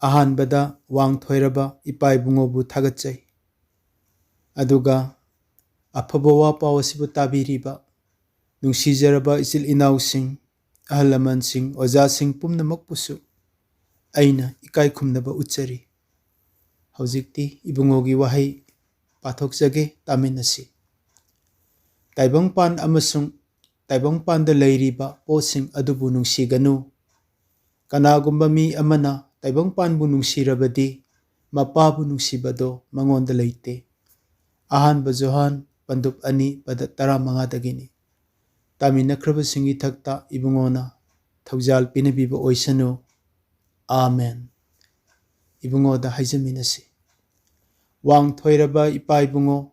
ꯑꯍꯥꯟꯕꯗ ꯋꯥꯡꯊꯣꯏꯔꯕ ꯏꯄꯥ ꯏꯕꯨꯡꯉꯣꯕꯨ ꯊꯥꯒꯠꯆꯩ꯫ ꯑꯗꯨꯒ ꯑꯐꯕ ꯋꯥ ꯄꯥꯎ ꯑꯁꯤꯕꯨ ꯇꯥꯕꯤꯔꯤꯕ ꯅꯨꯡꯁꯤꯖꯔꯕ ꯏꯆꯤꯜ ꯏꯅꯥꯎꯁꯤꯡ, ꯑꯍꯜ ꯂꯃꯟꯁꯤꯡ, ꯑꯣꯖꯥꯁꯤꯡ ꯄꯨꯝꯅꯃꯛꯄꯨꯁꯨ ꯑꯩꯅ ꯏꯀꯥꯏ ꯈꯨꯝꯅꯕ ꯎꯠꯆꯔꯤ꯫ ꯍꯧꯖꯤꯛꯇꯤ ꯏꯕꯨꯡꯉꯣꯒꯤ ꯋꯥꯍꯩ ꯄꯥꯊꯣꯛꯆꯒꯦ, ꯇꯥꯃꯤꯟꯅꯁꯤ꯫ ꯇꯥꯏꯕꯪꯄꯥꯟ ꯑꯃꯁꯨꯡ ꯇꯥꯏꯕꯪꯄꯥꯟꯗ ꯂꯩꯔꯤꯕ ꯄꯣꯠꯁꯤꯡ ꯑꯗꯨꯕꯨ ꯅꯨꯡꯁꯤꯒꯅꯨ꯫ ꯀꯅꯥꯒꯨꯝꯕ ꯃꯤ ꯑꯃꯅ ꯇꯥꯏꯕꯪꯄꯥꯟꯕꯨ ꯅꯨꯡꯁꯤꯔꯕꯗꯤ ꯃꯄꯥꯕꯨ ꯅꯨꯡꯁꯤꯕꯗꯣ ꯃꯉꯣꯟꯗ ꯂꯩꯇꯦ꯫ ꯑꯍꯥꯟꯕ ꯖꯣꯍꯥꯟ ꯄꯟꯗꯨꯞ 2 ꯄꯗ 15ꯗꯒꯤꯅꯤ꯫ ꯇꯥꯃꯤꯟꯅꯈ꯭ꯔꯕꯁꯤꯡꯒꯤ ꯊꯛꯇ ꯏꯕꯨꯡꯉꯣꯅ ꯊꯧꯖꯥꯜ ꯄꯤꯅꯕꯤꯕ ꯑꯣꯏꯁꯅꯨ꯫ ꯑꯥꯃꯦꯟ꯫ ꯏꯕꯨꯡꯉꯣꯗ ꯍꯥꯏꯖꯃꯤꯟꯅꯁꯤ꯫ ꯋꯥꯡꯊꯣꯏꯔꯕ ꯏꯄꯥ ꯏꯕꯨꯡꯉꯣ,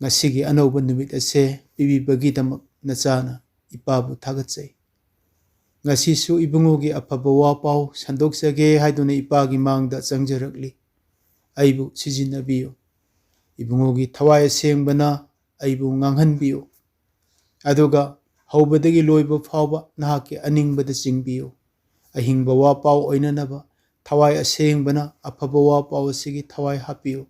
ꯉꯁꯤꯒꯤ ꯑꯅꯧꯕ ꯅꯨꯃꯤꯠ ꯑꯁꯦ ꯄꯤꯕꯤꯕꯒꯤꯗꯃꯛ ꯅꯆꯥꯅ ꯏꯄꯥꯕꯨ ꯊꯥꯒꯠꯆꯩ꯫ ꯉꯁꯤꯁꯨ ꯏꯕꯨꯡꯉꯣꯒꯤ ꯑꯐꯕ ꯋꯥ ꯄꯥꯎ ꯁꯟꯗꯣꯛꯆꯒꯦ ꯍꯥꯏꯗꯨꯅ ꯏꯄꯥꯒꯤ ꯃꯥꯡꯗ ꯆꯪꯖꯔꯛꯂꯤ꯫ ꯑꯩꯕꯨ ꯁꯤꯖꯤꯟꯅꯕꯤꯌꯨ꯫ ꯏꯕꯨꯡꯉꯣꯒꯤ ꯊꯋꯥꯏ ꯑꯁꯦꯡꯕꯅ ꯑꯩꯕꯨ ꯉꯥꯡꯍꯟꯕꯤꯌꯨ꯫ ꯑꯗꯨꯒ ꯍꯧꯕꯗꯒꯤ ꯂꯣꯏꯕ ꯐꯥꯎꯕ ꯅꯍꯥꯛꯀꯤ ꯑꯅꯤꯡꯕꯗ ꯆꯤꯡꯕꯤꯌꯨ꯫ ꯑꯍꯤꯡꯕ ꯋꯥ ꯄꯥꯎ ꯑꯣꯏꯅꯅꯕ ꯊꯋꯥꯏ ꯑꯁꯦꯡꯕꯅ ꯑꯐꯕ ꯋꯥ ꯄꯥꯎ ꯑꯁꯤꯒꯤ ꯊꯋꯥꯏ ꯍꯥꯞꯄꯤꯌꯨ꯫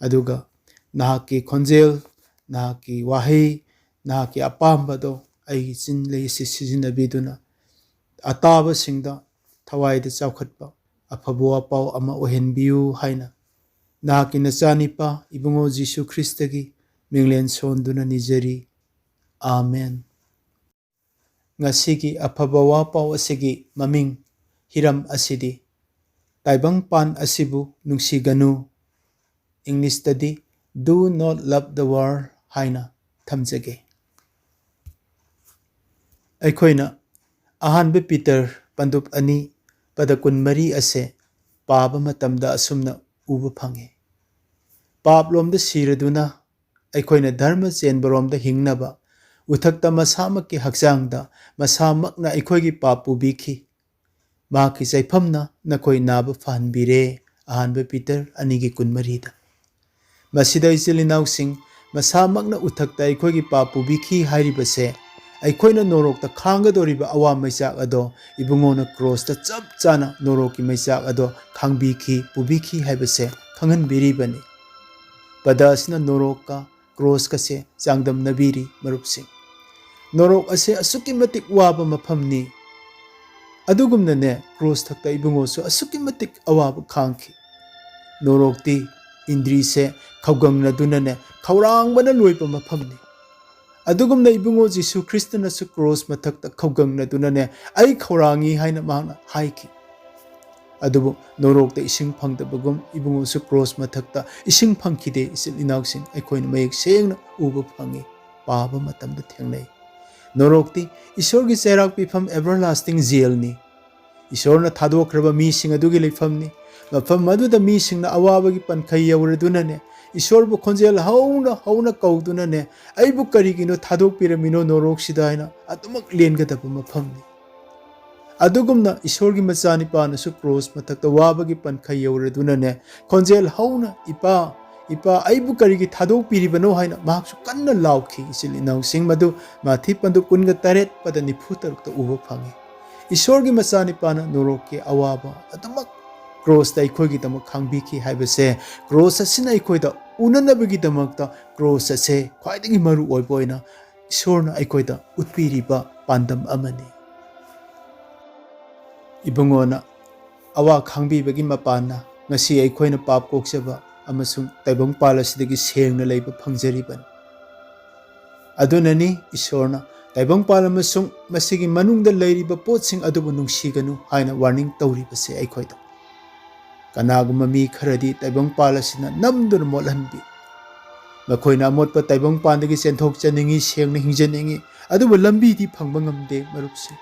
ꯑꯗꯨꯒ ꯅꯍꯥꯛꯀꯤ ꯈꯣꯟꯖꯦꯜ, ꯅꯍꯥꯛꯀꯤ ꯋꯥꯍꯩ, ꯅꯍꯥꯛꯀꯤ ꯑꯄꯥꯝꯕꯗꯣ ꯑꯩꯒꯤ ꯆꯤꯟ ꯂꯩ ꯑꯁꯤ ꯁꯤꯖꯤꯟꯅꯕꯤꯗꯨꯅ ꯑꯇꯥꯕꯁꯤꯡꯗ ꯊꯋꯥꯏꯗ ꯆꯥꯎꯈꯠꯄ ꯑꯐꯕ ꯋꯥ ꯄꯥꯎ ꯑꯃ ꯑꯣꯏꯍꯟꯕꯤꯌꯨ ꯍꯥꯏꯅ ꯅꯍꯥꯛꯀꯤ ꯅꯆꯥꯅꯤꯄꯥ ꯏꯕꯨꯡꯉꯣ ꯖꯤꯁꯨ ꯈ꯭ꯔꯤꯁꯇꯒꯤ ꯃꯤꯡꯂꯦꯟ ꯁꯣꯟꯗꯨꯅ ꯅꯤꯖꯔꯤ꯫ ꯑꯥꯃꯦꯟ꯫ ꯉꯁꯤꯒꯤ ꯑꯐꯕ ꯋꯥ ꯄꯥꯎ ꯑꯁꯤꯒꯤ ꯃꯃꯤꯡ ꯍꯤꯔꯝ ꯑꯁꯤꯗꯤ ꯇꯥꯏꯕꯪꯄꯥꯟ ꯑꯁꯤꯕꯨ ꯅꯨꯡꯁꯤꯒꯅꯨ, ꯏꯪꯂꯤꯁꯇꯗꯤ "Do not love the world" ꯍꯥꯏꯅ ꯊꯝꯖꯒꯦ꯫ ꯑꯩꯈꯣꯏꯅ ꯑꯍꯥꯟꯕ ꯄꯤꯇꯔ ꯄꯟꯗꯨꯞ 2 ꯄꯗ 24 ꯑꯁꯦ ꯄꯥꯕ ꯃꯇꯝꯗ ꯑꯁꯨꯝꯅ ꯎꯕ ꯐꯪꯉꯤ꯫ ꯄꯥꯞꯂꯣꯝꯗ ꯁꯤꯔꯗꯨꯅ ꯑꯩꯈꯣꯏꯅ ꯙꯔꯃ ꯆꯦꯟꯕꯔꯣꯝꯗ ꯍꯤꯡꯅꯕ ꯎꯊꯛꯇ ꯃꯁꯥꯃꯛꯀꯤ ꯍꯛꯆꯥꯡꯗ ꯃꯁꯥꯃꯛꯅ ꯑꯩꯈꯣꯏꯒꯤ ꯄꯥꯞ ꯄꯨꯕꯤꯈꯤ꯫ ꯃꯍꯥꯛꯀꯤ ꯆꯩꯐꯝꯅ ꯅꯈꯣꯏ ꯅꯥꯕ ꯐꯍꯟꯕꯤꯔꯦ꯫ ꯑꯍꯥꯟꯕ ꯄꯤꯇꯔ 2:24ꯗ꯫ ꯃꯁꯤꯗ ꯏꯆꯤꯜ ꯏꯅꯥꯎꯁꯤꯡ, ꯃꯁꯥꯃꯛꯅ ꯎꯊꯛꯇ ꯑꯩꯈꯣꯏꯒꯤ ꯄꯥꯞ ꯄꯨꯕꯤꯈꯤ ꯍꯥꯏꯔꯤꯕꯁꯦ ꯑꯩꯈꯣꯏꯅ ꯅꯣꯔꯣꯛꯇ ꯈꯥꯡꯒꯗꯧꯔꯤꯕ ꯑꯋꯥ ꯃꯩꯆꯥꯛ ꯑꯗꯣ ꯏꯕꯨꯡꯉꯣꯅ ꯀ꯭ꯔꯣꯁꯇ ꯆꯞ ꯆꯥꯅ ꯅꯣꯔꯣꯛꯀꯤ ꯃꯩꯆꯥꯛ ꯑꯗꯣ ꯈꯥꯡꯕꯤꯈꯤ, ꯄꯨꯕꯤꯈꯤ ꯍꯥꯏꯕꯁꯦ ꯈꯪꯍꯟꯕꯤꯔꯤꯕꯅꯤ꯫ ꯄꯗ ꯑꯁꯤꯅ ꯅꯣꯔꯣꯛꯀ ꯀ꯭ꯔꯣꯁꯀꯁꯦ ꯆꯥꯡꯗꯝꯅꯕꯤꯔꯤ ꯃꯔꯨꯞꯁꯤꯡ꯫ ꯅꯣꯔꯣꯛ ꯑꯁꯦ ꯑꯁꯨꯛꯀꯤ ꯃꯇꯤꯛ ꯋꯥꯕ ꯃꯐꯝꯅꯤ꯫ ꯑꯗꯨꯒꯨꯝꯅꯅꯦ ꯀ꯭ꯔꯣꯁ ꯊꯛꯇ ꯏꯕꯨꯡꯉꯣꯁꯨ ꯑꯁꯨꯛꯀꯤ ꯃꯇꯤꯛ ꯑꯋꯥꯕ ꯈꯥꯡꯈꯤ꯫ ꯅꯣꯔꯣꯛꯇꯤ ꯏꯟꯗ꯭ꯔꯤꯁꯦ ꯈꯧꯒꯪꯅꯗꯨꯅꯅꯦ ꯈꯧꯔꯥꯡꯕꯅ ꯂꯣꯏꯕ ꯃꯐꯝꯅꯤ꯫ ꯑꯗꯨꯒꯨꯝꯅ ꯏꯕꯨꯡꯉꯣ ꯖꯤꯁꯨ ꯈ꯭ꯔꯤꯁꯇꯅꯁꯨ ꯀ꯭ꯔꯣꯁ ꯃꯊꯛꯇ ꯈꯧꯒꯪꯅꯗꯨꯅꯅꯦ ꯑꯩ ꯈꯧꯔꯥꯡꯉꯤ ꯍꯥꯏꯅ ꯃꯍꯥꯛꯅ ꯍꯥꯏꯈꯤ꯫ ꯑꯗꯨꯕꯨ ꯅꯣꯔꯣꯛꯇ ꯏꯁꯤꯡ ꯐꯪꯗꯕꯒꯨꯝ ꯏꯕꯨꯡꯉꯣꯁꯨ ꯀ꯭ꯔꯣꯁ ꯃꯊꯛꯇ ꯏꯁꯤꯡ ꯐꯪꯈꯤꯗꯦ ꯏꯆꯤꯜ ꯏꯅꯥꯎꯁꯤꯡ ꯑꯩꯈꯣꯏꯅ ꯃꯌꯦꯛ ꯁꯦꯡꯅ ꯎꯕ ꯐꯪꯉꯤ, ꯄꯥꯕ ꯃꯇꯝꯗ ꯊꯦꯡꯅꯩ꯫ ꯅꯣꯔꯣꯛꯇꯤ ꯏꯁꯣꯔꯒꯤ ꯆꯩꯔꯥꯛ ꯄꯤꯐꯝ ꯑꯦꯚꯔꯂꯥꯁꯇꯤꯡ ꯖꯦꯜꯅꯤ꯫ ꯏꯁꯣꯔꯅ ꯊꯥꯗꯣꯛꯈ꯭ꯔꯕ ꯃꯤꯁꯤꯡ ꯑꯗꯨꯒꯤ ꯂꯩꯐꯝꯅꯤ꯫ ꯃꯐꯝ ꯑꯗꯨꯗ ꯃꯤꯁꯤꯡꯅ ꯑꯋꯥꯕꯒꯤ ꯄꯟꯈꯩ ꯌꯧꯔꯗꯨꯅꯅꯦ ꯏꯁꯣꯔꯕꯨ ꯈꯣꯟꯖꯦꯜ ꯍꯧꯅ ꯍꯧꯅ ꯀꯧꯗꯨꯅꯅꯦ ꯑꯩꯕꯨ ꯀꯔꯤꯒꯤꯅꯣ ꯊꯥꯗꯣꯛꯄꯤꯔꯝꯃꯤꯅꯣ ꯅꯣꯔꯣꯛꯁꯤꯗ ꯍꯥꯏꯅ ꯑꯗꯨꯃꯛ ꯂꯦꯟꯒꯗꯕ ꯃꯐꯝꯅꯤ꯫ ꯑꯗꯨꯒꯨꯝꯅ ꯏꯁꯣꯔꯒꯤ ꯃꯆꯥꯅꯤꯄꯥꯅꯁꯨ ꯀ꯭ꯔꯣꯁ ꯃꯊꯛꯇ ꯋꯥꯕꯒꯤ ꯄꯟꯈꯩ ꯌꯧꯔꯗꯨꯅꯅꯦ ꯈꯣꯟꯖꯦꯜ ꯍꯧꯅ "ꯏꯄꯥ, ꯏꯄꯥ, ꯑꯩꯕꯨ ꯀꯔꯤꯒꯤ ꯊꯥꯗꯣꯛꯄꯤꯔꯤꯕꯅꯣ" ꯍꯥꯏꯅ ꯃꯍꯥꯛꯁꯨ ꯀꯟꯅ ꯂꯥꯎꯈꯤ꯫ ꯏꯆꯤꯜ ꯏꯅꯥꯎꯁꯤꯡ, ꯃꯗꯨ ꯃꯥꯊꯤ ꯄꯟꯗꯨꯞ 28 ꯄꯗ 43ꯗ ꯎꯕ ꯐꯪꯉꯤ꯫ ꯏꯁꯣꯔꯒꯤ ꯃꯆꯥꯅꯤꯄꯥꯅ ꯅꯣꯔꯣꯛꯀꯤ ꯑꯋꯥꯕ ꯑꯗꯨꯃꯛ ꯀ꯭ꯔꯣꯁꯇ ꯑꯩꯈꯣꯏꯒꯤꯗꯃꯛ ꯈꯥꯡꯕꯤꯈꯤ ꯍꯥꯏꯕꯁꯦ ꯀ꯭ꯔꯣꯁ ꯑꯁꯤꯅ ꯑꯩꯈꯣꯏꯗ ꯎꯅꯅꯕꯒꯤꯗꯃꯛꯇ ꯀ꯭ꯔꯣꯁ ꯑꯁꯦ ꯈ꯭ꯋꯥꯏꯗꯒꯤ ꯃꯔꯨ ꯑꯣꯏꯕ ꯑꯣꯏꯅ ꯏꯁꯣꯔꯅ ꯑꯩꯈꯣꯏꯗ ꯎꯠꯄꯤꯔꯤꯕ ꯄꯥꯟꯗꯝ ꯑꯃꯅꯤ꯫ ꯏꯕꯨꯡꯉꯣꯅ ꯑꯋꯥ ꯈꯥꯡꯕꯤꯕꯒꯤ ꯃꯄꯥꯟꯅ ꯉꯁꯤ ꯑꯩꯈꯣꯏꯅ ꯄꯥꯞ ꯀꯣꯛꯆꯕ ꯑꯃꯁꯨꯡ ꯇꯥꯏꯕꯪꯄꯥꯜ ꯑꯁꯤꯗꯒꯤ ꯁꯦꯡꯅ ꯂꯩꯕ ꯐꯪꯖꯔꯤꯕꯅꯤ꯫ ꯑꯗꯨꯅꯅꯤ ꯏꯁꯣꯔꯅ ꯇꯥꯏꯕꯪꯄꯥꯜ ꯑꯃꯁꯨꯡ ꯃꯁꯤꯒꯤ ꯃꯅꯨꯡꯗ ꯂꯩꯔꯤꯕ ꯄꯣꯠꯁꯤꯡ ꯑꯗꯨꯕꯨ ꯅꯨꯡꯁꯤꯒꯅꯨ ꯍꯥꯏꯅ ꯋꯥꯔꯅꯤꯡ ꯇꯧꯔꯤꯕꯁꯦ ꯑꯩꯈꯣꯏꯗ꯫ ꯀꯅꯥꯒꯨꯝꯕ ꯃꯤ ꯈꯔꯗꯤ ꯇꯥꯏꯕꯪꯄꯥꯜ ꯑꯁꯤꯅ ꯅꯝꯗꯨꯅ ꯃꯣꯠꯍꯟꯕꯤ꯫ ꯃꯈꯣꯏꯅ ꯑꯃꯣꯠꯄ ꯇꯥꯏꯕꯪꯄꯥꯟꯗꯒꯤ ꯆꯦꯟꯊꯣꯛꯆꯅꯤꯡꯉꯤ, ꯁꯦꯡꯅ ꯍꯤꯡꯖꯅꯤꯡꯉꯤ, ꯑꯗꯨꯕꯨ ꯂꯝꯕꯤꯗꯤ ꯐꯪꯕ ꯉꯝꯗꯦ ꯃꯔꯨꯞꯁꯤꯡ꯫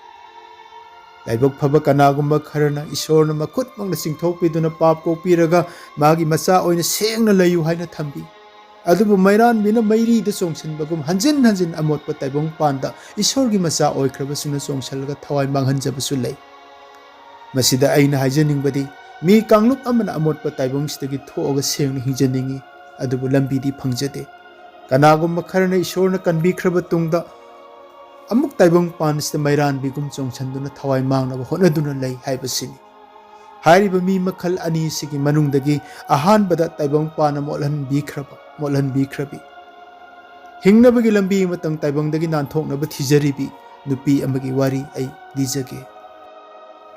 ꯂꯥꯏꯕꯛ ꯐꯕ ꯀꯅꯥꯒꯨꯝꯕ ꯈꯔꯅ ꯏꯁꯣꯔꯅ ꯃꯈꯨꯠꯃꯛꯅ ꯆꯤꯡꯊꯣꯛꯄꯤꯗꯨꯅ ꯄꯥꯞ ꯀꯣꯛꯄꯤꯔꯒ ꯃꯥꯒꯤ ꯃꯆꯥ ꯑꯣꯏꯅ ꯁꯦꯡꯅ ꯂꯩꯌꯨ ꯍꯥꯏꯅ ꯊꯝꯕꯤ꯫ ꯑꯗꯨꯕꯨ ꯃꯩꯔꯥꯟꯕꯤꯅ ꯃꯩꯔꯤꯗ ꯆꯣꯡꯁꯤꯟꯕꯒꯨꯝ ꯍꯟꯖꯤꯟ ꯍꯟꯖꯤꯟ ꯑꯃꯣꯠꯄ ꯇꯥꯏꯕꯪꯄꯥꯟꯗ ꯏꯁꯣꯔꯒꯤ ꯃꯆꯥ ꯑꯣꯏꯈ꯭ꯔꯕꯁꯤꯡꯅ ꯆꯣꯡꯁꯤꯜꯂꯒ ꯊꯋꯥꯏ ꯃꯥꯡꯍꯟꯖꯕꯁꯨ ꯂꯩ꯫ ꯃꯁꯤꯗ ꯑꯩꯅ ꯍꯥꯏꯖꯅꯤꯡꯕꯗꯤ ꯃꯤ ꯀꯥꯡꯂꯨꯞ ꯑꯃꯅ ꯑꯃꯣꯠꯄ ꯇꯥꯏꯕꯪꯁꯤꯗꯒꯤ ꯊꯣꯛꯑꯒ ꯁꯦꯡꯅ ꯍꯤꯡꯖꯅꯤꯡꯉꯤ, ꯑꯗꯨꯕꯨ ꯂꯝꯕꯤꯗꯤ ꯐꯪꯖꯗꯦ꯫ ꯀꯅꯥꯒꯨꯝꯕ ꯈꯔꯅ ꯏꯁꯣꯔꯅ ꯀꯟꯕꯤꯈ꯭ꯔꯕ ꯇꯨꯡꯗ ꯑꯃꯨꯛ ꯇꯥꯏꯕꯪꯄꯥꯟꯁꯤꯗ ꯃꯩꯔꯥꯟꯕꯤꯒꯨꯝ ꯆꯣꯡꯁꯤꯟꯗꯨꯅ ꯊꯋꯥꯏ ꯃꯥꯡꯅꯕ ꯍꯣꯠꯅꯗꯨꯅ ꯂꯩ ꯍꯥꯏꯕꯁꯤꯅꯤ꯫ Hairiba mi makhal ani sigi manungdagi ahanbada taibangpana motlhanbikhrabi hingnabagi lambi matang taibangdagi nanthoknaba thijaribi nupi amagi wari ai dijage.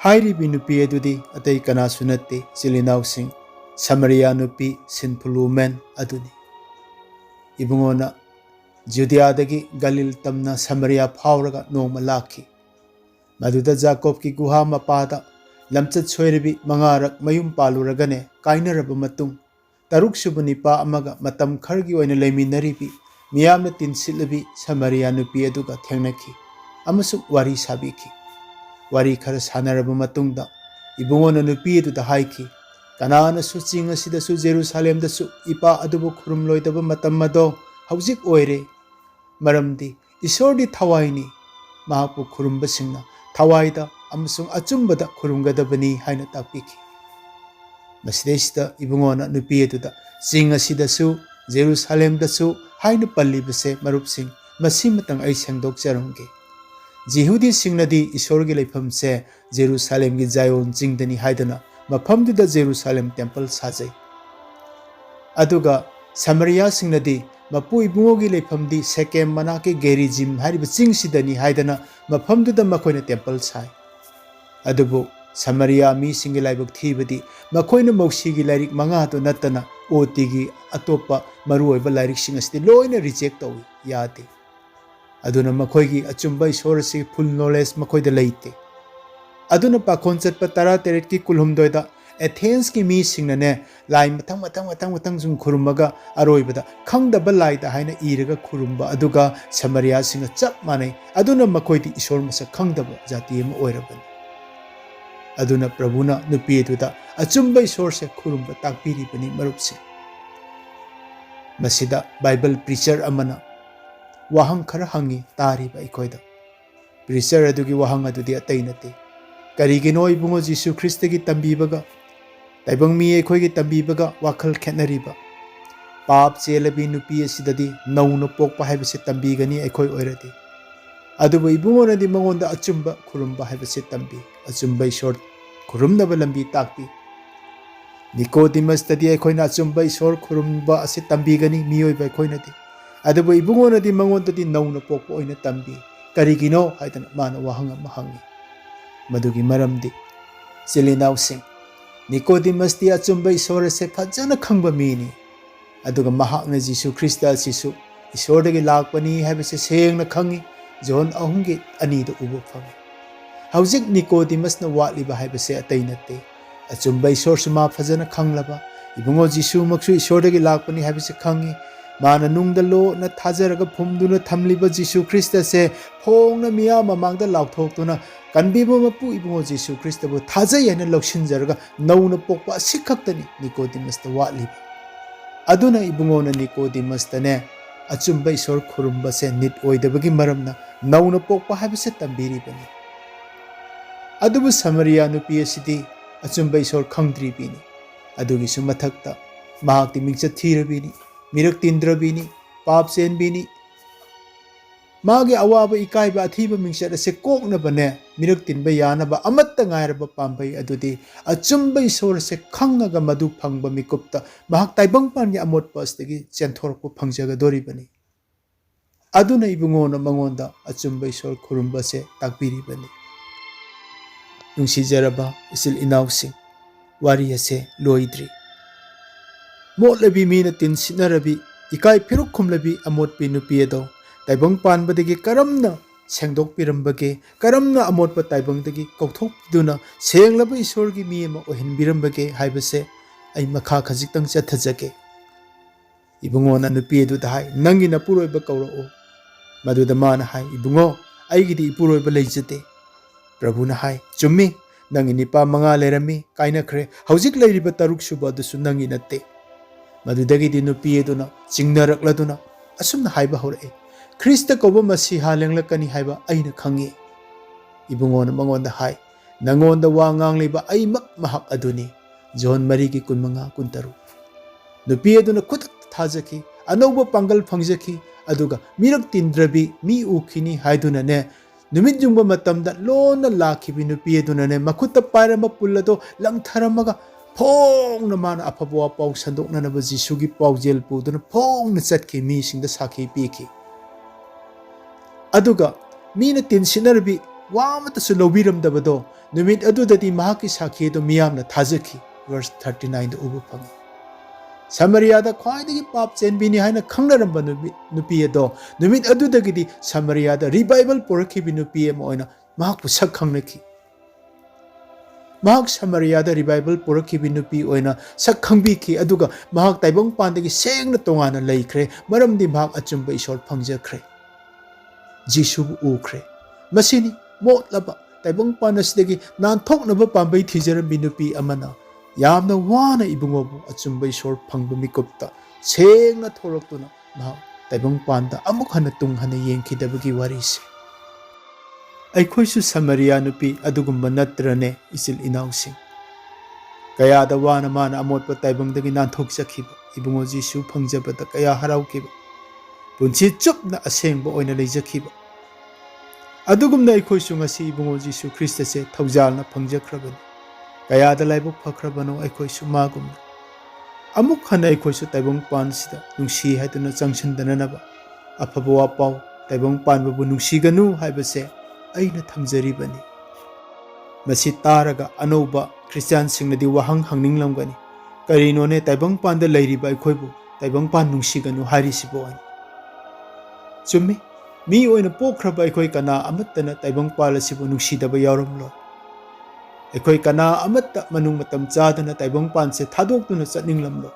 Hairibi nupi adudi atai kanasu natte chilinau sing Samaria nupi sinful woman aduni. Ibungona Judea-dagi Galil tamna Samaria phawraga nongma lakhi. Maduda Jacob ki guha mapada lamchat soiribi mangarak mayum paluragane kainaraba matung taruk suba nipa amaga matam khargi oina leiminaribi miyamna tinsilabi Samaria nupi aduga thengnakhi amasuk wari sabikhi. Wari khara sanaraba matungda ibungona nupi aduda haiki kanana su chinga sida su Jerusalem da su ipa adubu khurum loidaba matam mado haujik oire maramdi isordi thawaini mahapu khurumba singna thawaida amasung achumbada khurumgadabani haina takpiki. Masidesida ibungona nupi aduda chinga sida su Jerusalem da su haina pallibase marup sing masimatang ai sengdok charumge. Jehudi singnadi isorgi leifamse Jerusalem gi Zion jingdani haidana mafamduda Jerusalem temple sajai. Aduga Samaria singnadi mapu ibungogi leifamdi Sekem manake Gerizim hariba chingsidani haidana mafamduda makoina temple sai. Adubu Samaria mi singi laibak thibadi makoina moksigi lairik manga to natana otigi atopa maruoiba lairik singasdi loina reject tawi yate. Aduna makoigi achumba isorasi full knowledge makoida leite. Aduna pa concept pa tara teret ki kulhumdoida Athens ki mi singnane lai matang sung khurumaga aroibada khangdaba laida haina iraga khurumba aduga Samaria singa chap manai aduna makoidi isor masa khangdaba jati ama oirabani. Aduna Prabhuna nupi aduda achumba isor se khurumba takpiribani marupsi. Masida Bible preacher amana wahang khara hangi tariba ikoida. Preacher adugi wahang adudi atai nate. Karigino ibungo Jisu Kristagi tambibaga taibang mi ekhoi gi tambibaga wakhal khenariba. Pap chelabi nupi asidadi nauno pokpa haibase tambigani ekhoi oiradi. Adubu ibungo nadi mangonda achumba khurumba haibase tambi. Achumba isor khurumnaba lambi takpi. Nicodemus tadi ekhoina achumba isor khurumba ase tambigani miyoiba ekhoinadi. Adubu ibungo nadi mangonda nauno pokpa oina tambi. Karigino haidana mana wahang ama hangi. Madugi maramdi Chilinau sing Nicodemus di achumba isor ase phajana khangba mini. Aduga mahakna Jisu Krista asisu isordagi lakpani haibase sengna khangi John 3:2 da ubu phangi. Haujik Nicodemus na watliba haibase atai natte. Achumba isor suma phajana khanglaba ibungo Jisu maksu isordagi lakpani haibase khangi. Mana nungdalo na thajaraga phumduna thamliba Jisu Krista se phongna miya mamangda laukthokduna kanbibo mapu ibungo Jisu Krista bu thajai hena loksinjaraga nauna pokpa sikhaktani Nicodemus ta watliba. Aduna ibungo na Nicodemus tane achumba isor khurumba se nit oidabagi maramna nauna pokpa habise tambiribani. Adubu Samaria nupi asidi achumba isor khangdribini. Adugi su mathakta mahakti mingchat thirabini. Mirak tindrabini, pap senbini. Magi awaba ikaiba athiba mingset ase koknabane mirak tinba yanaba amatta ngairaba pambai adudi achumba isor se khangaga madu phangba mikupta mahak taibangpan ya amot pastagi chenthorko phangjaga doribani. Aduna ibungona mangonda achumba isor khurumba se takbiribani. Nungsijaraba isil inausing wari ase loidri. Motlabi mina tin sinarabi ikai piruk khumlabi amot pi nupi ado taibang panbadagi karamna sengdok pirambage karamna amot pa taibangdagi kauthokduna senglaba isorgi mi ama ohinbirambage haibase ai makha khajiktang chathajage. Ibungona nupi adu dai nangi na puroiba kaurao maduda mana hai ibungo aigidi ipuroiba leijate. Prabhuna hai chummi nangi nipa manga lerami kaina khre haujik leiriba taruk suba dusu nangi natte. Madudagi nupi aduna chingnarakladuna asumna haiba hore Krista koba masiha lenglakani haiba aina khangi. Ibungona mangonda hai nangonda wa ngangliba ai mak mahak aduni John 3:19-13. Nupi aduna khutak thajaki anauba pangal phangjaki aduga mirak tindrabi mi ukhini haiduna ne नुमित जुंग मतमदा लोन लाखिबि नुपी अदुनने मखुत्ता पाइरम पुल्लदो लंथरमगा फोंग मान अफबवा पाउ संदोकनब जिसुगी पाउजेल पुदुन फोंग चटकी मीसिंग साखी पीखी अदुगा मीना तिनसिनरबी वामतसु लौबिरमदबदो नुमित अदुददी महाकी साखी दो मियामना थाजखी वर्स 39 उबु फंगी समरियादा ख्वाइदगी पाप चेनबिनी हाइना खंगनरंबा नुपी अदो नुमित अदुदगिदी समरियादा रिवाइवल पोरखिबि नुपी अमा ओइना महाकु सक खंगनखी महाक समरियादा रिवाइवल पोरखिबि नुपी ओइना सक खंगबिखी अदुगा महाक ताइबंग पांदगी सेंगना तोंगाना लैख्रे मरमदि महाक अचुंबा ईश्वर फंगजख्रे जिसुबु उख्रे मसिनी मोटलबा ताइबंग पानसदगी नानथोकनबा पांबै थिजरमबि नुपी अमना यामना वाना इबुंगोबु अचुंबा ईश्वर फंगबा मिकुप्ता सेंगना थोरक्तुना महाक ताइबंग पांदा अमुक हना तुंग हना येंखिदबगी वारिसे अखोइसु समरिया नुपी अदुगुम्बा नत्रने इसिल इनाउसिंग कयादा वाना माना अमोटपा ताइबंगदगी नानथोकचखिबा इबुंगो जिसु फंगजबदा कया हराउखिबा पुंछि चुपना असेंबा ओइना लेजखिबा अदुगुमना अखोइसु ngasi इबुंगो जिसु ख्रिस्टसे थौजालना फंगजख्रबनी कयादा लाइबुक फख्रबनो अखोइसु मागुमना अमुक हना अखोइसु ताइबंग पानसिदा नुंसी हाइदुना चंगसनदननबा अफबा वापाउ ताइबंग पानबबु नुंसीगनु हाइबसे अइना थमजरिबनी मसी तारगा अनौबा क्रिश्चियन सिंगनदी वहंग हंगनिंगलमगनी करिनोने ताइबंग पानदा लैरिबा अखोइबु ताइबंग पान नुंसीगनु हारिसिबो अनि चुम्मी मी ओइना पोखरबा अखोइ कना अमत्तना ताइबंग पालसिबु नुंसीदबा यावरमलो अखोइ कना अमत्ता मनुंग मतम चादना ताइबंग पानसे थादोक्तुना चटनिंगलमलो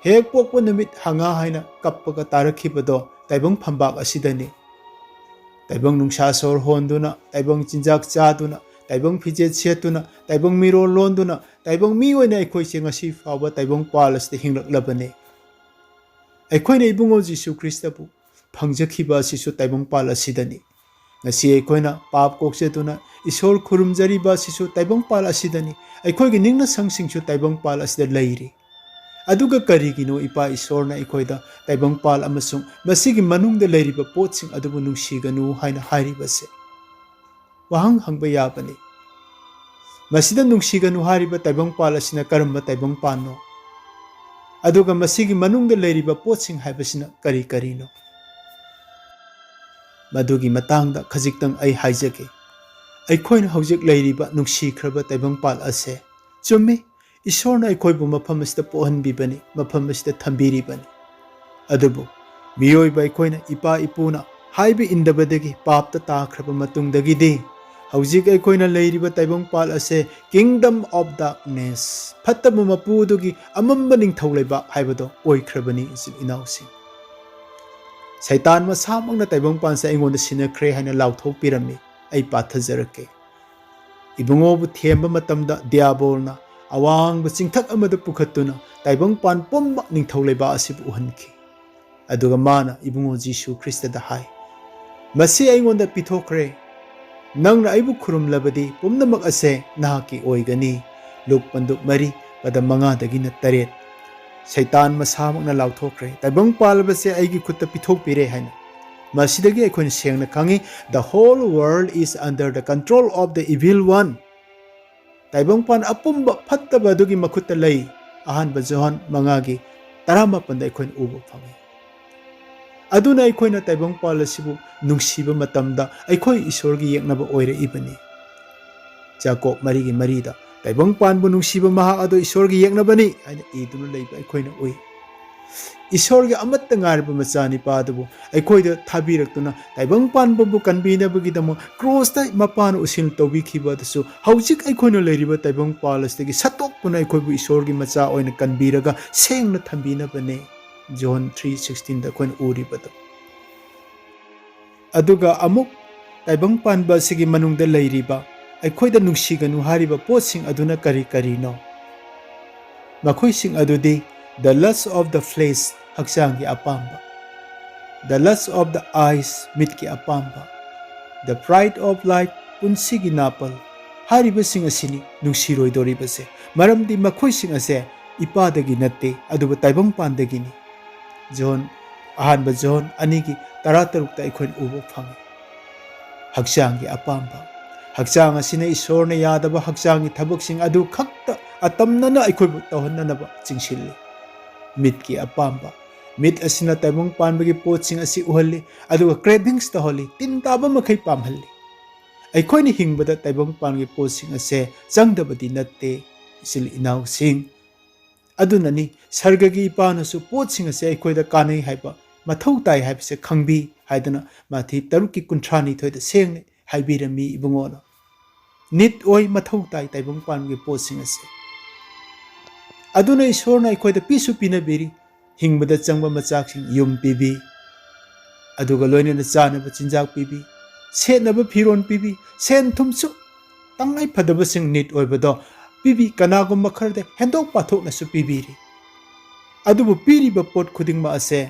हेक पोकपा नुमित हंगा हाइना कप्पगा तारखिबदो ताइबंग फंबाक असिदनी ताइबंग नुंसा सोर होंदुना ताइबंग चिंजाक चादुना ताइबंग फिजेत सेतुना ताइबंग मिरो लोंदुना ताइबंग मी ओइना अखोइसे ngasi फावबा ताइबंग पालसते हिंगलकलबने अखोइना इबुंगो जिसु ख्रिस्टबु फंगजखिबा सिसु ताइबंग पाल असिदनी ngasi अखोइना पाप कोक्सेतुना ईश्वर खुरुमजरिबा सिसु ताइबंग पाल असिदनी अखोइगे निंगना संगसिंगसु ताइबंग पाल असिदा लैरि अदुगा करिगिनो इपा ईश्वरना अखोइदा ताइबंग पाल अमसुंग मसिगी मनुंगदा लैरिबा पोतसिंग अदुबु नुंसीगनु हाइना हारिबसे वहंग हंगबा याबनी मसिदा नुंसीगनु हारिबा ताइबंग पाल असिना करमबा ताइबंग पानो अदुगा मसिगी मनुंगदा लैरिबा पोतसिंग हाइबसिना करी करिनो मदुगी मतंगदा खजिक्तंग आई हाइजगे अखोइना हौजिक लैरिबा नुंसीख्रबा ताइबंग पाल असे चुम्मी ईश्वरना अखोइबु मफम असिदा पोहनबिबनी मफम असिदा थंबिरिबनी अदुबु मियोइबा अखोइना इपा इपुना हाइबि इंदबदगी पापता ताख्रबा मतुंगदगिदि हौजिक अखोइना लैरिबा ताइबंग पाल असे किंगडम ऑफ डार्कनेस फत्तबु मपुदुगी अमंबा निंगथौ लैबा हाइबदो ओइख्रबनी इसिल इनाउसि सैतान मसामंगना ताइबंग पानसे अइंगोंदा सिनख्रे हाइना लाउथोकपिरम्मि अइ पाथजरके इबुंगोबु थेंबा मतमदा दियाबोलना अवांग चिंथक अमद पुखत्तुना ताइबंग पान पुम्बा निंगथौ लैबा असिबु उहनखि अदुगा माना इबुंगो जिसु ख्रिस्टदा हाय मसी अइंगोंदा पिथोखरे नंगना अइबु खुरुमलबदी पुमनमक असे नाकी ओइगनी लुक पंदुक मरी पद मंगा दगिना तरेत सैतान मसामकना लाउथोखरे ताइबंग पालबसे अइगी खुत्ता पिथोकपिरे हाइना मसीदगी अखोइन सेंगना खंगी the whole world is under the control of the evil one ताइबंग पान अपुंबा फत्तबा दुगी मखुत्ता लई अहानबा जोहन मंगागी 15 अखोइन उबो फंगी अदुना अखोइना ताइबंग पाल असिबु नुंसीबा मतमदा अखोइ ईश्वरगी येकनबा ओइरे इबनी जाकोब मरीगी मरीदा ताइबंग पानबु नुंसीबा महा अदो ईश्वरगी येकनबनी हाइना इदुना लैबा अखोइना ओइ ईश्वरगी अमत्ता ngarba मचानी पादबु अखोइदा थाबिरक्तुना ताइबंग पानबु कनबिनबगिदमो क्रॉसता मपान उसिल तौबिखिबदसु हौजिक अखोइना लैरिबा ताइबंग पालसदगी सतोकपुना अखोइबु ईश्वरगी मचा ओइना कनबिरगा सेंगना थंबिनबने John 3:16 da koin uribado aduga amuk taibang panba sigi manungda leiriba aikhoida nungsiganu hariba potsing aduna kari kari no makhoi sing adudi the lust of the flesh haksangi apamba the lust of the eyes mitki apamba the pride of life punsigi napal hariba sing asini nungsiroi doribase maramdi makhoi sing ase ipadagi natte aduba taibang pandagi ni John ahanba John anigi 13 ta ikhoin ubo phangi ꯍꯛꯆꯥꯡꯒꯤ ꯑꯄꯥꯝꯕ ꯍꯛꯆꯥꯡ ꯑꯁꯤꯅ ꯏꯁꯣꯔꯅ ꯌꯥꯗꯕ ꯍꯛꯆꯥꯡꯒꯤ ꯊꯕꯛꯁꯤꯡ ꯑꯗꯨ ꯈꯛꯇ ꯑꯇꯝꯅꯅ ꯑꯩꯈꯣꯏꯕꯨ ꯇꯧꯍꯟꯅꯅꯕ ꯆꯤꯡꯁꯤꯜꯂꯤ ꯃꯤꯠꯀꯤ ꯑꯄꯥꯝꯕ ꯃꯤꯠ ꯑꯁꯤꯅ ꯇꯥꯏꯕꯪ ꯄꯥꯟꯕꯒꯤ ꯄꯣꯠꯁꯤꯡ ꯑꯁꯤ ꯎꯍꯜꯂꯤ ꯑꯗꯨꯒ ꯀ꯭ꯔꯦꯚꯤꯡꯁ ꯇꯧꯍꯜꯂꯤ ꯇꯤꯟ ꯇꯥꯕ ꯃꯈꯩ ꯄꯥꯝꯍꯜꯂꯤ ꯑꯩꯈꯣꯏꯅ ꯍꯤꯡꯕꯗ ꯇꯥꯏꯕꯪ ꯄꯥꯟꯕꯒꯤ ꯄꯣꯠꯁꯤꯡ ꯑꯁꯦ ꯆꯪꯗꯕꯗꯤ ꯅꯠꯇꯦ ꯏꯆꯤꯜ ꯏꯅꯥꯎꯁꯤꯡ ꯑꯗꯨꯅꯅꯤ ꯁꯔꯒꯒꯤ ꯏꯄꯥꯅꯁꯨ ꯄꯣꯠꯁꯤꯡ ꯑꯁꯦ ꯑꯩꯈꯣꯏꯗ ꯀꯥꯟꯅꯩ ꯍꯥꯏꯕ ꯃꯊꯧ ꯇꯥꯏ ꯍꯥꯏꯕꯁꯦ ꯈꯪꯕꯤ ꯍꯥꯏꯗꯨꯅ ꯃꯊꯤ 6:32 ꯁꯦꯡꯅ ꯍꯥꯏꯕꯤꯔꯝꯃꯤ ꯏꯕꯨꯡꯉꯣꯅ ꯅꯤꯠ ꯑꯣꯏ ꯃꯊꯧ ꯇꯥꯏ ꯇꯥꯏꯕꯪ ꯄꯥꯟꯕꯒꯤ ꯄꯣꯠꯁꯤꯡ ꯑꯁꯦ ꯑꯗꯨꯅ ꯏꯁꯣꯔꯅ ꯑꯩꯈꯣꯏꯗ ꯄꯤꯁꯨ ꯄꯤꯅꯕꯤꯔꯤ ꯍꯤꯡꯕꯗ ꯆꯪꯕ ꯃꯆꯥꯛꯁꯤꯡ ꯌꯨꯝ ꯄꯤꯕꯤ ꯑꯗꯨꯒ ꯂꯣꯏꯅꯅ ꯆꯥꯅꯕ ꯆꯤꯟꯖꯥꯛ ꯄꯤꯕꯤ ꯁꯦꯠꯅꯕ ꯐꯤꯔꯣꯟ ꯄꯤꯕꯤ ꯁꯦꯟ ꯊꯨꯝꯁꯨ ꯇꯉꯥꯏ ꯐꯗꯕꯁꯤꯡ ꯅꯤꯠ ꯑꯣꯏꯕꯗꯣ ꯄꯤꯕꯤ ꯀꯅꯥꯒꯨꯝꯕ ꯈꯔꯗ ꯍꯦꯟꯗꯣꯛ ꯄꯥꯊꯣꯛꯅꯁꯨ ꯄꯤꯕꯤꯔꯤ ꯑꯗꯨꯕꯨ ꯄꯤꯔꯤꯕ ꯄꯣꯠ ꯈꯨꯗꯤꯡꯃꯛ ꯑꯁꯦ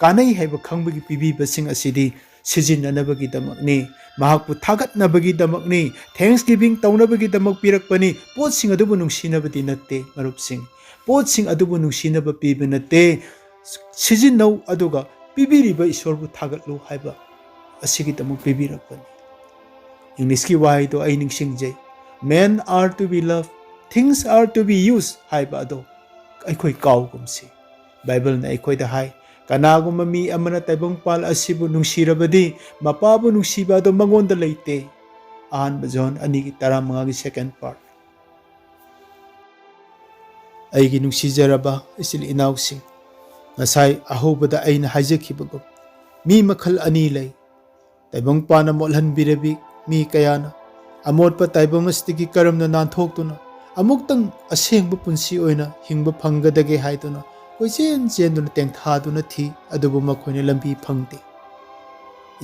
ꯀꯥꯟꯅꯩ ꯍꯥꯏꯕ ꯈꯪꯕꯒꯤ ꯄꯤꯕꯤꯕꯁꯤꯡ ꯑꯁꯤꯗꯤ ꯁꯤꯖꯤꯟꯅꯅꯕꯒꯤꯗꯃꯛꯅꯤ ꯃꯍꯥꯛꯄꯨ ꯊꯥꯒꯠꯅꯕꯒꯤꯗꯃꯛꯅꯤ ꯊꯦꯡꯛꯁ ꯒꯤꯚꯤꯡ ꯇꯧꯅꯕꯒꯤꯗꯃꯛ ꯄꯤꯔꯛꯄꯅꯤ ꯄꯣꯠꯁꯤꯡ ꯑꯗꯨꯕꯨ ꯅꯨꯡꯁꯤꯅꯕꯗꯤ ꯅꯠꯇꯦ ꯃꯔꯨꯞꯁꯤꯡ ꯄꯣꯠꯁꯤꯡ ꯑꯗꯨꯕꯨ ꯅꯨꯡꯁꯤꯅꯕ ꯄꯤꯕ ꯅꯠꯇꯦ ꯁꯤꯖꯤꯟꯅꯧ ꯑꯗꯨꯒ ꯄꯤꯕꯤꯔꯤꯕ ꯏꯁꯣꯔꯕꯨ ꯊꯥꯒꯠꯂꯨ ꯍꯥꯏꯕ ꯑꯁꯤꯒꯤꯗꯃꯛ ꯄꯤꯕꯤꯔꯛꯄꯅꯤ ꯏꯪꯂꯤꯁꯀꯤ ꯋꯥꯍꯩꯗꯣ ꯑꯩ ꯅꯤꯡꯁꯤꯡꯖꯩ Men are to be loved, things are to be used ꯍꯥꯏꯕ ꯑꯗꯣ ꯑꯩꯈꯣꯏ ꯀꯥꯎꯒꯨꯝꯁꯤ ꯕꯥꯏꯕꯜꯅ ꯑꯩꯈꯣꯏꯗ ꯍꯥꯏ ꯀꯅꯥꯒꯨꯝꯕ ꯃꯤ ꯑꯃꯅ ꯇꯥꯏꯕꯪꯄꯥꯜ ꯑꯁꯤꯕꯨ ꯅꯨꯡꯁꯤꯔꯕꯗꯤ ꯃꯄꯥꯕꯨ ꯅꯨꯡꯁꯤꯕ ꯑꯗꯣ ꯃꯉꯣꯟꯗ ꯂꯩꯇꯦ ꯑꯍꯥꯟꯕ ꯖꯣꯟ 2:15 second part ꯑꯩꯒꯤ ꯅꯨꯡꯁꯤꯖꯔꯕ ꯏꯆꯤꯜ ꯏꯅꯥꯎꯁꯤꯡ ꯉꯁꯥꯏ ꯑꯍꯧꯕꯗ ꯑꯩꯅ ꯍꯥꯏꯖꯈꯤꯕꯒꯨꯝ ꯃꯤ ꯃꯈꯜ ꯑꯅꯤ ꯂꯩ ꯇꯥꯏꯕꯪꯄꯥꯟꯅ ꯃꯣꯠꯍꯟꯕꯤꯔꯕꯤ ꯃꯤ ꯀꯌꯥꯅ ꯑꯃꯣꯠꯄ ꯇꯥꯏꯕꯪ ꯑꯁꯤꯗꯒꯤ ꯀꯔꯝꯅ ꯅꯥꯟꯊꯣꯛꯇꯨꯅ ꯑꯃꯨꯛꯇꯪ ꯑꯁꯦꯡꯕ ꯄꯨꯟꯁꯤ ꯑꯣꯏꯅ ꯍꯤꯡꯕ ꯐꯪꯒꯗꯒꯦ ꯍꯥꯏꯗꯨꯅ ꯀꯣꯏꯆꯦꯟ ꯆꯦꯟꯗꯨꯅ ꯇꯦꯡꯊꯥꯗꯨꯅ ꯊꯤ ꯑꯗꯨꯕꯨ ꯃꯈꯣꯏꯅ ꯂꯝꯕꯤ ꯐꯪꯗꯦ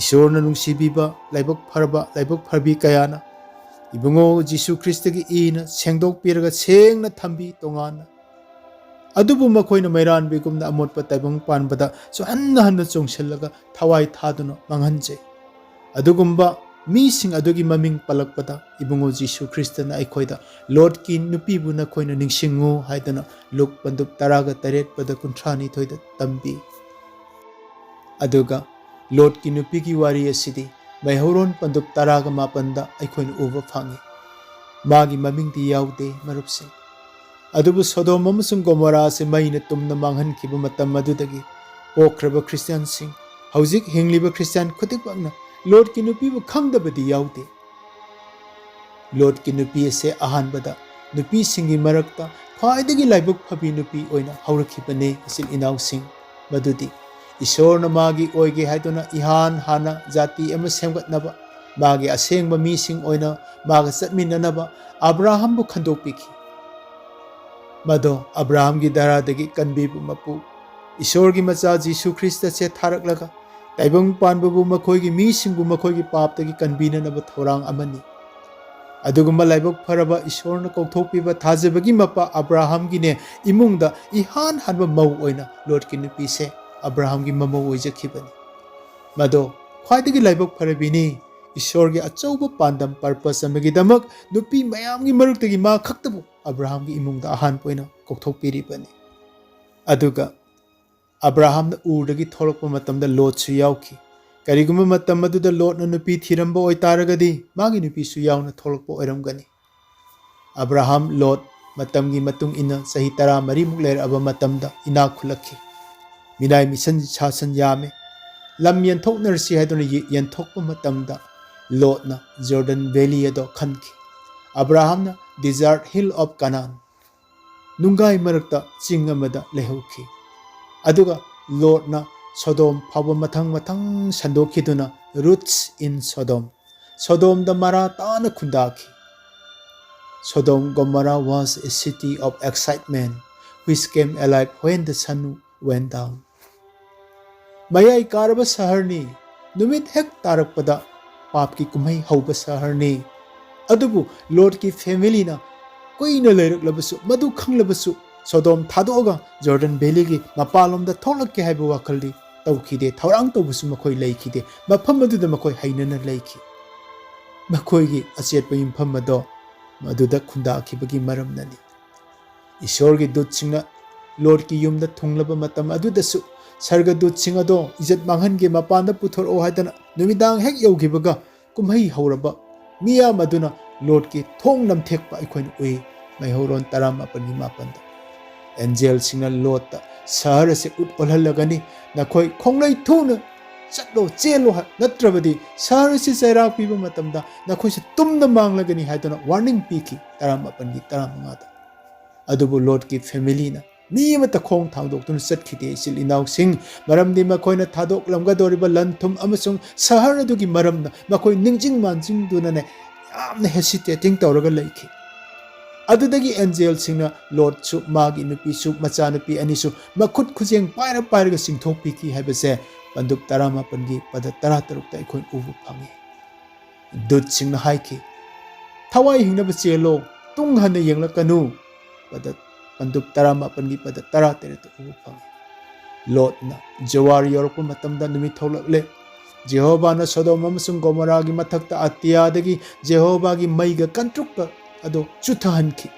ꯏꯁꯣꯔꯅ ꯅꯨꯡꯁꯤꯕꯤꯕ ꯂꯥꯏꯕꯛ ꯐꯔꯕ ꯂꯥꯏꯕꯛ ꯐꯔꯕꯤ ꯀꯌꯥꯅ ꯏꯕꯨꯡꯉꯣ ꯖꯤꯁꯨ ꯈ꯭ꯔꯤꯁꯇꯒꯤ ꯏꯅ ꯁꯦꯡꯗꯣꯛꯄꯤꯔꯒ ꯁꯦꯡꯅ ꯊꯝꯕꯤ ꯇꯣꯉꯥꯟꯅ ꯑꯗꯨꯕꯨ ꯃꯈꯣꯏꯅ ꯃꯩꯔꯥꯟꯕꯤꯒꯨꯝꯅ ꯑꯃꯣꯠꯄ ꯇꯥꯏꯕꯪ ꯄꯥꯟꯕꯗ ꯍꯟꯅ ꯆꯣꯡꯁꯤꯜꯂꯒ ꯊꯋꯥꯏ ꯊꯥꯗꯨꯅ ꯃꯥꯡꯍꯟꯖꯩ ꯑꯗꯨꯒꯨꯝꯕ ꯃꯤꯁꯤꯡ ꯑꯗꯨꯒꯤ ꯃꯃꯤꯡ ꯄꯜꯂꯛꯄꯗ ꯏꯕꯨꯡꯉꯣ ꯖꯤꯁꯨ ꯈ꯭ꯔꯤꯁꯇꯅ ꯑꯩꯈꯣꯏꯗ ꯂꯣꯠꯀꯤ ꯅꯨꯄꯤꯕꯨ ꯅꯈꯣꯏꯅ ꯅꯤꯡꯁꯤꯡꯉꯨ ꯍꯥꯏꯗꯨꯅ ꯂꯨꯛ 18:32 ꯇꯝꯕꯤ ꯑꯗꯨꯒ ꯂꯣꯠꯀꯤ ꯅꯨꯄꯤꯒꯤ ꯋꯥꯔꯤ ꯑꯁꯤꯗꯤ ꯃꯩꯍꯧꯔꯣꯟ 18:18 ꯑꯩꯈꯣꯏꯅ ꯎꯕ ꯐꯪꯏ ꯃꯥꯒꯤ ꯃꯃꯤꯡꯗꯤ ꯌꯥꯎꯗꯦ ꯃꯔꯨꯞꯁꯤꯡ ꯑꯗꯨꯕꯨ ꯁꯣꯗꯣꯝ ꯑꯃꯁꯨꯡ ꯒꯣꯃꯣꯔꯥ ꯑꯁꯤ ꯃꯩꯅ ꯇꯨꯝꯅ ꯃꯥꯡꯍꯟꯈꯤꯕ ꯃꯇꯝ ꯑꯗꯨꯗꯒꯤ ꯄꯣꯛꯈ꯭ꯔꯕ ꯈ꯭ꯔꯤꯁꯇꯤꯌꯥꯟꯁꯤꯡ ꯍꯧꯖꯤꯛ ꯍꯤꯡꯂꯤꯕ ꯈ꯭ꯔꯤꯁꯇꯤꯌꯥꯟ ꯈꯨꯗꯤꯡꯃꯛꯅ ꯂꯣꯠꯀꯤ ꯅꯨꯄꯤꯕꯨ ꯈꯪꯗꯕꯗꯤ ꯌꯥꯎꯗꯦ ꯂꯣꯠꯀꯤ ꯅꯨꯄꯤ ꯑꯁꯤ ꯑꯍꯥꯟꯕꯗ ꯅꯨꯄꯤꯁꯤꯡꯒꯤ ꯃꯔꯛꯇ ꯈ꯭ꯋꯥꯏꯗꯒꯤ ꯂꯥꯏꯕꯛ ꯐꯕꯤ ꯅꯨꯄꯤ ꯑꯣꯏꯅ ꯍꯧꯔꯛꯈꯤꯕꯅꯤ ꯏꯆꯤꯜ ꯏꯅꯥꯎꯁꯤꯡ ꯃꯗꯨꯗꯤ ꯏꯁꯣꯔꯅ ꯃꯥꯒꯤ ꯑꯣꯏꯒꯦ ꯍꯥꯏꯗꯨꯅꯏꯍꯥꯟ ꯍꯥꯟꯅ ꯖꯥꯇꯤ ꯑꯃ ꯁꯦꯝꯒꯠꯅꯕ ꯃꯥꯒꯤ ꯑꯁꯦꯡꯕ ꯃꯤꯁꯤꯡ ꯑꯣꯏꯅ ꯃꯥꯒ ꯆꯠꯃꯤꯟꯅꯅꯕ ꯑꯕ꯭ꯔꯥꯍꯝꯕꯨ ꯈꯟꯗꯣꯛꯄꯤꯈꯤ ꯃꯗꯣ ꯑꯕ꯭ꯔꯥꯍꯝꯒꯤ ꯗꯔꯥꯗꯒꯤ ꯀꯟꯕꯤꯕ ꯃꯄꯨ ꯏꯁꯣꯔꯒꯤ ꯃꯆꯥ ꯖꯤꯁꯨ ꯈ꯭ꯔꯤꯁꯇꯁꯦ ꯊꯥꯔꯛꯂꯒ ꯇꯥꯏꯕꯪ ꯄꯥꯟꯕꯕꯨ ꯃꯈꯣꯏꯒꯤ ꯃꯤꯁꯤꯡꯕꯨ ꯃꯈꯣꯏꯒꯤ ꯄꯥꯞꯇꯒꯤ ꯀꯟꯕꯤꯅꯅꯕ ꯊꯧꯔꯥꯡ ꯑꯃꯅꯤ ꯑꯗꯨꯒꯨꯝꯕ ꯂꯥꯏꯕꯛ ꯐꯔꯕ ꯏꯁꯣꯔꯅ ꯀꯧꯊꯣꯛꯄꯤꯕ ꯊꯥꯖꯕꯒꯤ ꯃꯄꯥ ꯑꯕ꯭ꯔꯥꯍꯝꯒꯤꯅꯦ ꯏꯃꯨꯡꯗ ꯏꯍꯥꯟ ꯍꯥꯟꯕ ꯃꯧ ꯑꯣꯏꯅ ꯂꯣꯠꯀꯤ ꯅꯨꯄꯤꯁꯦ ꯑꯕ꯭ꯔꯥꯍꯝꯒꯤ ꯃꯃꯧ ꯑꯣꯏꯖꯈꯤꯕꯅꯤ ꯃꯗꯣ ꯈ꯭ꯋꯥꯏꯗꯒꯤ ꯂꯥꯏꯕꯛ ꯐꯔꯕꯤꯅꯤ ꯏꯁꯣꯔꯒꯤ ꯑꯆꯧꯕ ꯄꯥꯟꯗꯝ ꯄꯔꯄꯁ ꯑꯃꯒꯤꯗꯃꯛ ꯅꯨꯄꯤ ꯃꯌꯥꯝꯒꯤ ꯃꯔꯛꯇꯒꯤ ꯃꯥ ꯈꯛꯇꯕꯨ ꯑꯕ꯭ꯔꯥꯍꯝꯒꯤ ꯏꯃꯨꯡꯗ ꯑꯍꯥꯟꯕ ꯑꯣꯏꯅ ꯀꯧꯊꯣꯛꯄꯤꯔꯤꯕꯅꯤ ꯑꯗꯨꯒ ꯑꯕ꯭ꯔꯥꯍꯝꯅ ꯎꯔꯗꯒꯤ ꯊꯣꯛꯂꯛꯄ ꯃꯇꯝꯗ ꯂꯣꯠꯁꯨ ꯌꯥꯎꯈꯤ ꯀꯔꯤꯒꯨꯝꯕ ꯃꯇꯝ ꯑꯗꯨꯗ ꯂꯣꯠꯅ ꯅꯨꯄꯤ ꯊꯤꯔꯝꯕ ꯑꯣꯏꯇꯥꯔꯒꯗꯤ ꯃꯥꯒꯤ ꯅꯨꯄꯤꯁꯨ ꯌꯥꯎꯅ ꯊꯣꯛꯂꯛꯄ ꯑꯣꯏꯔꯝꯒꯅꯤ ꯑꯕ꯭ꯔꯥꯍꯝ ꯂꯣꯠ ꯃꯇꯝꯒꯤ ꯃꯇꯨꯡ ꯏꯟꯅ ꯆꯍꯤ 13 ꯂꯩꯔꯛꯑꯕ ꯃꯇꯝꯗ ꯏꯅꯥꯛ ꯈꯨꯜꯂꯛꯈꯤ ꯃꯤꯅꯥꯏ ꯃꯤꯁꯟ ꯁꯥꯁꯟ ꯌꯥꯝꯃꯤ ꯂꯝ ꯌꯦꯟꯊꯣꯛꯅꯔꯁꯤ ꯍꯥꯏꯗꯨꯅ ꯌꯦꯟꯊꯣꯛꯄ ꯃꯇꯝꯗ ꯂꯣꯠꯅ ꯖꯣꯔꯗꯟ ꯚꯦꯂꯤ ꯑꯗꯣ ꯈꯟꯈꯤ ꯑꯕ꯭ꯔꯥꯍꯝꯅ ꯗꯤꯖꯥꯔꯠ ꯍꯤꯜ ꯑꯣꯐ ꯀꯅꯥꯟ ꯅꯨꯡꯒꯥꯏ ꯃꯔꯛꯇ ꯆꯤꯡ ꯑꯃꯗ ꯂꯩꯍꯧꯈꯤ ꯑꯗꯨꯒ ꯂꯣꯠꯅ ꯁꯣꯗꯣꯝ ꯐꯥꯎꯕ ꯃꯊꯪ ꯁꯟꯗꯣꯛꯈꯤꯗꯨꯅ ꯔꯨꯠꯁ ꯏꯟ ꯁꯣꯗꯣꯝꯗ ꯃꯔꯥ ꯇꯥꯅ ꯈꯨꯟꯗꯥꯈꯤ Sodom Gomorrah was a city of excitement which came alive when the sun went down. Mayai karaba saharni numit hek tarakpada papki kumhai hauba saharni adubu Lord ki family na koina leiraklabasu madu khanglabasu Sodom thadoga Jordan Valley gi mapalomda tholakke haiba wakhaldi tawkhide thorang tawbusu makoi leikide mafam aduda makoi hainana leiki makoi gi achetpa impham ado Madhuda खुंदाखिबगी मरमननी ईश्वरगी दूतसिंगना लॉर्डकी युमदा थुंगलब मतम अदुदसु सर्ग दूतसिंग अदो इज्जत मांगहनगे मपानदा पुथोरओ हायदना नुमिदांग हेक यौगिबगा kumhai hauraba miyam aduna Lord ki thong namthekpa aikoin ui maihauron 18 angel singna Lord ta sahar ase ut olhalagani nakhoi khonglai thuna chatlo chelo natrabadi sahar ase chaira piba matamda nakhoi se tumna manglagani haiduna warning piki 18 da adubu Lord ki family na mi mata khong thangdok tun satkide sil inaw sing maramdi makhoi na thadok lamga doriba lanthum amasung sahar adugi maramna makhoi ningjing manjing duna ne yamna hesitating tawraga laiki adudagi angel singna Lord su magi nupi su macha nupi ani su makhut khujeng paira ga singthok piki haibase pandup 18 gi pada 13 ta ikhoi ubu phangi dut singna haiki thawai hingna bachelo tung hana yenglakanu pada pandup 18 gi pada 13 ta ubu phangi Lord na jawari yorokpa matamda numi tholakle Jehovah na Sodom amasung Gomorrah gi mathakta Atya dagi Jehovah gi maiga kantrukpa ado chuthahanki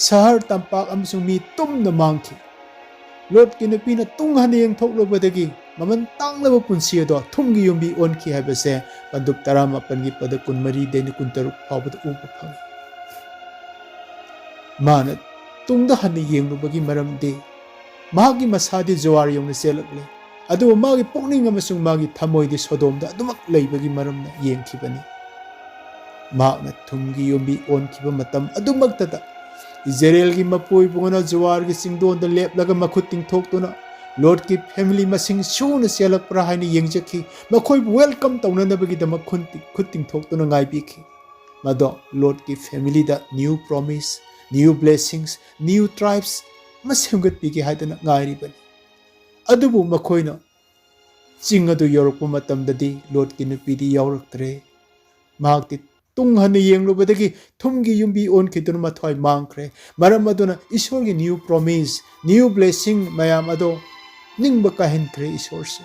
sahar tampak amasung mi tumna mangki Lord ki nupi na tunghana yengthoklobadagi maman tanglaba punsi ado thumgi yumbi onki haibase pandup 18 gi pada 13 deni 16 phawbada uba phangi mana tungda hana yenglubagi maramde mahagi masadi jawar yongna selakle adu magi pokning amasung magi thamoidi Sodomda adumak leibagi maramna yengkhibani Magna thumgi yumbi onkiba matam adumaktada Israel gi mapoi bungana jawar gi singdon da leplaga makhuting thoktuna Lord ki family masing suna selak pra haini yengjaki makhoi welcome tawna nabagi da makhuting thoktuna ngai biki mado Lord ki family da new promise new blessings new tribes masemgat biki haidana ngai ribani adubu makhoina chingadu yorokpa matamdadi Lord ki nupidi yawraktre magti tung hana yenglubadagi thumgi yumbi onkiduna mathoi mangkhre maram aduna Ishwar gi new promise new blessing mayam ado ningba kahenkhre Ishwar se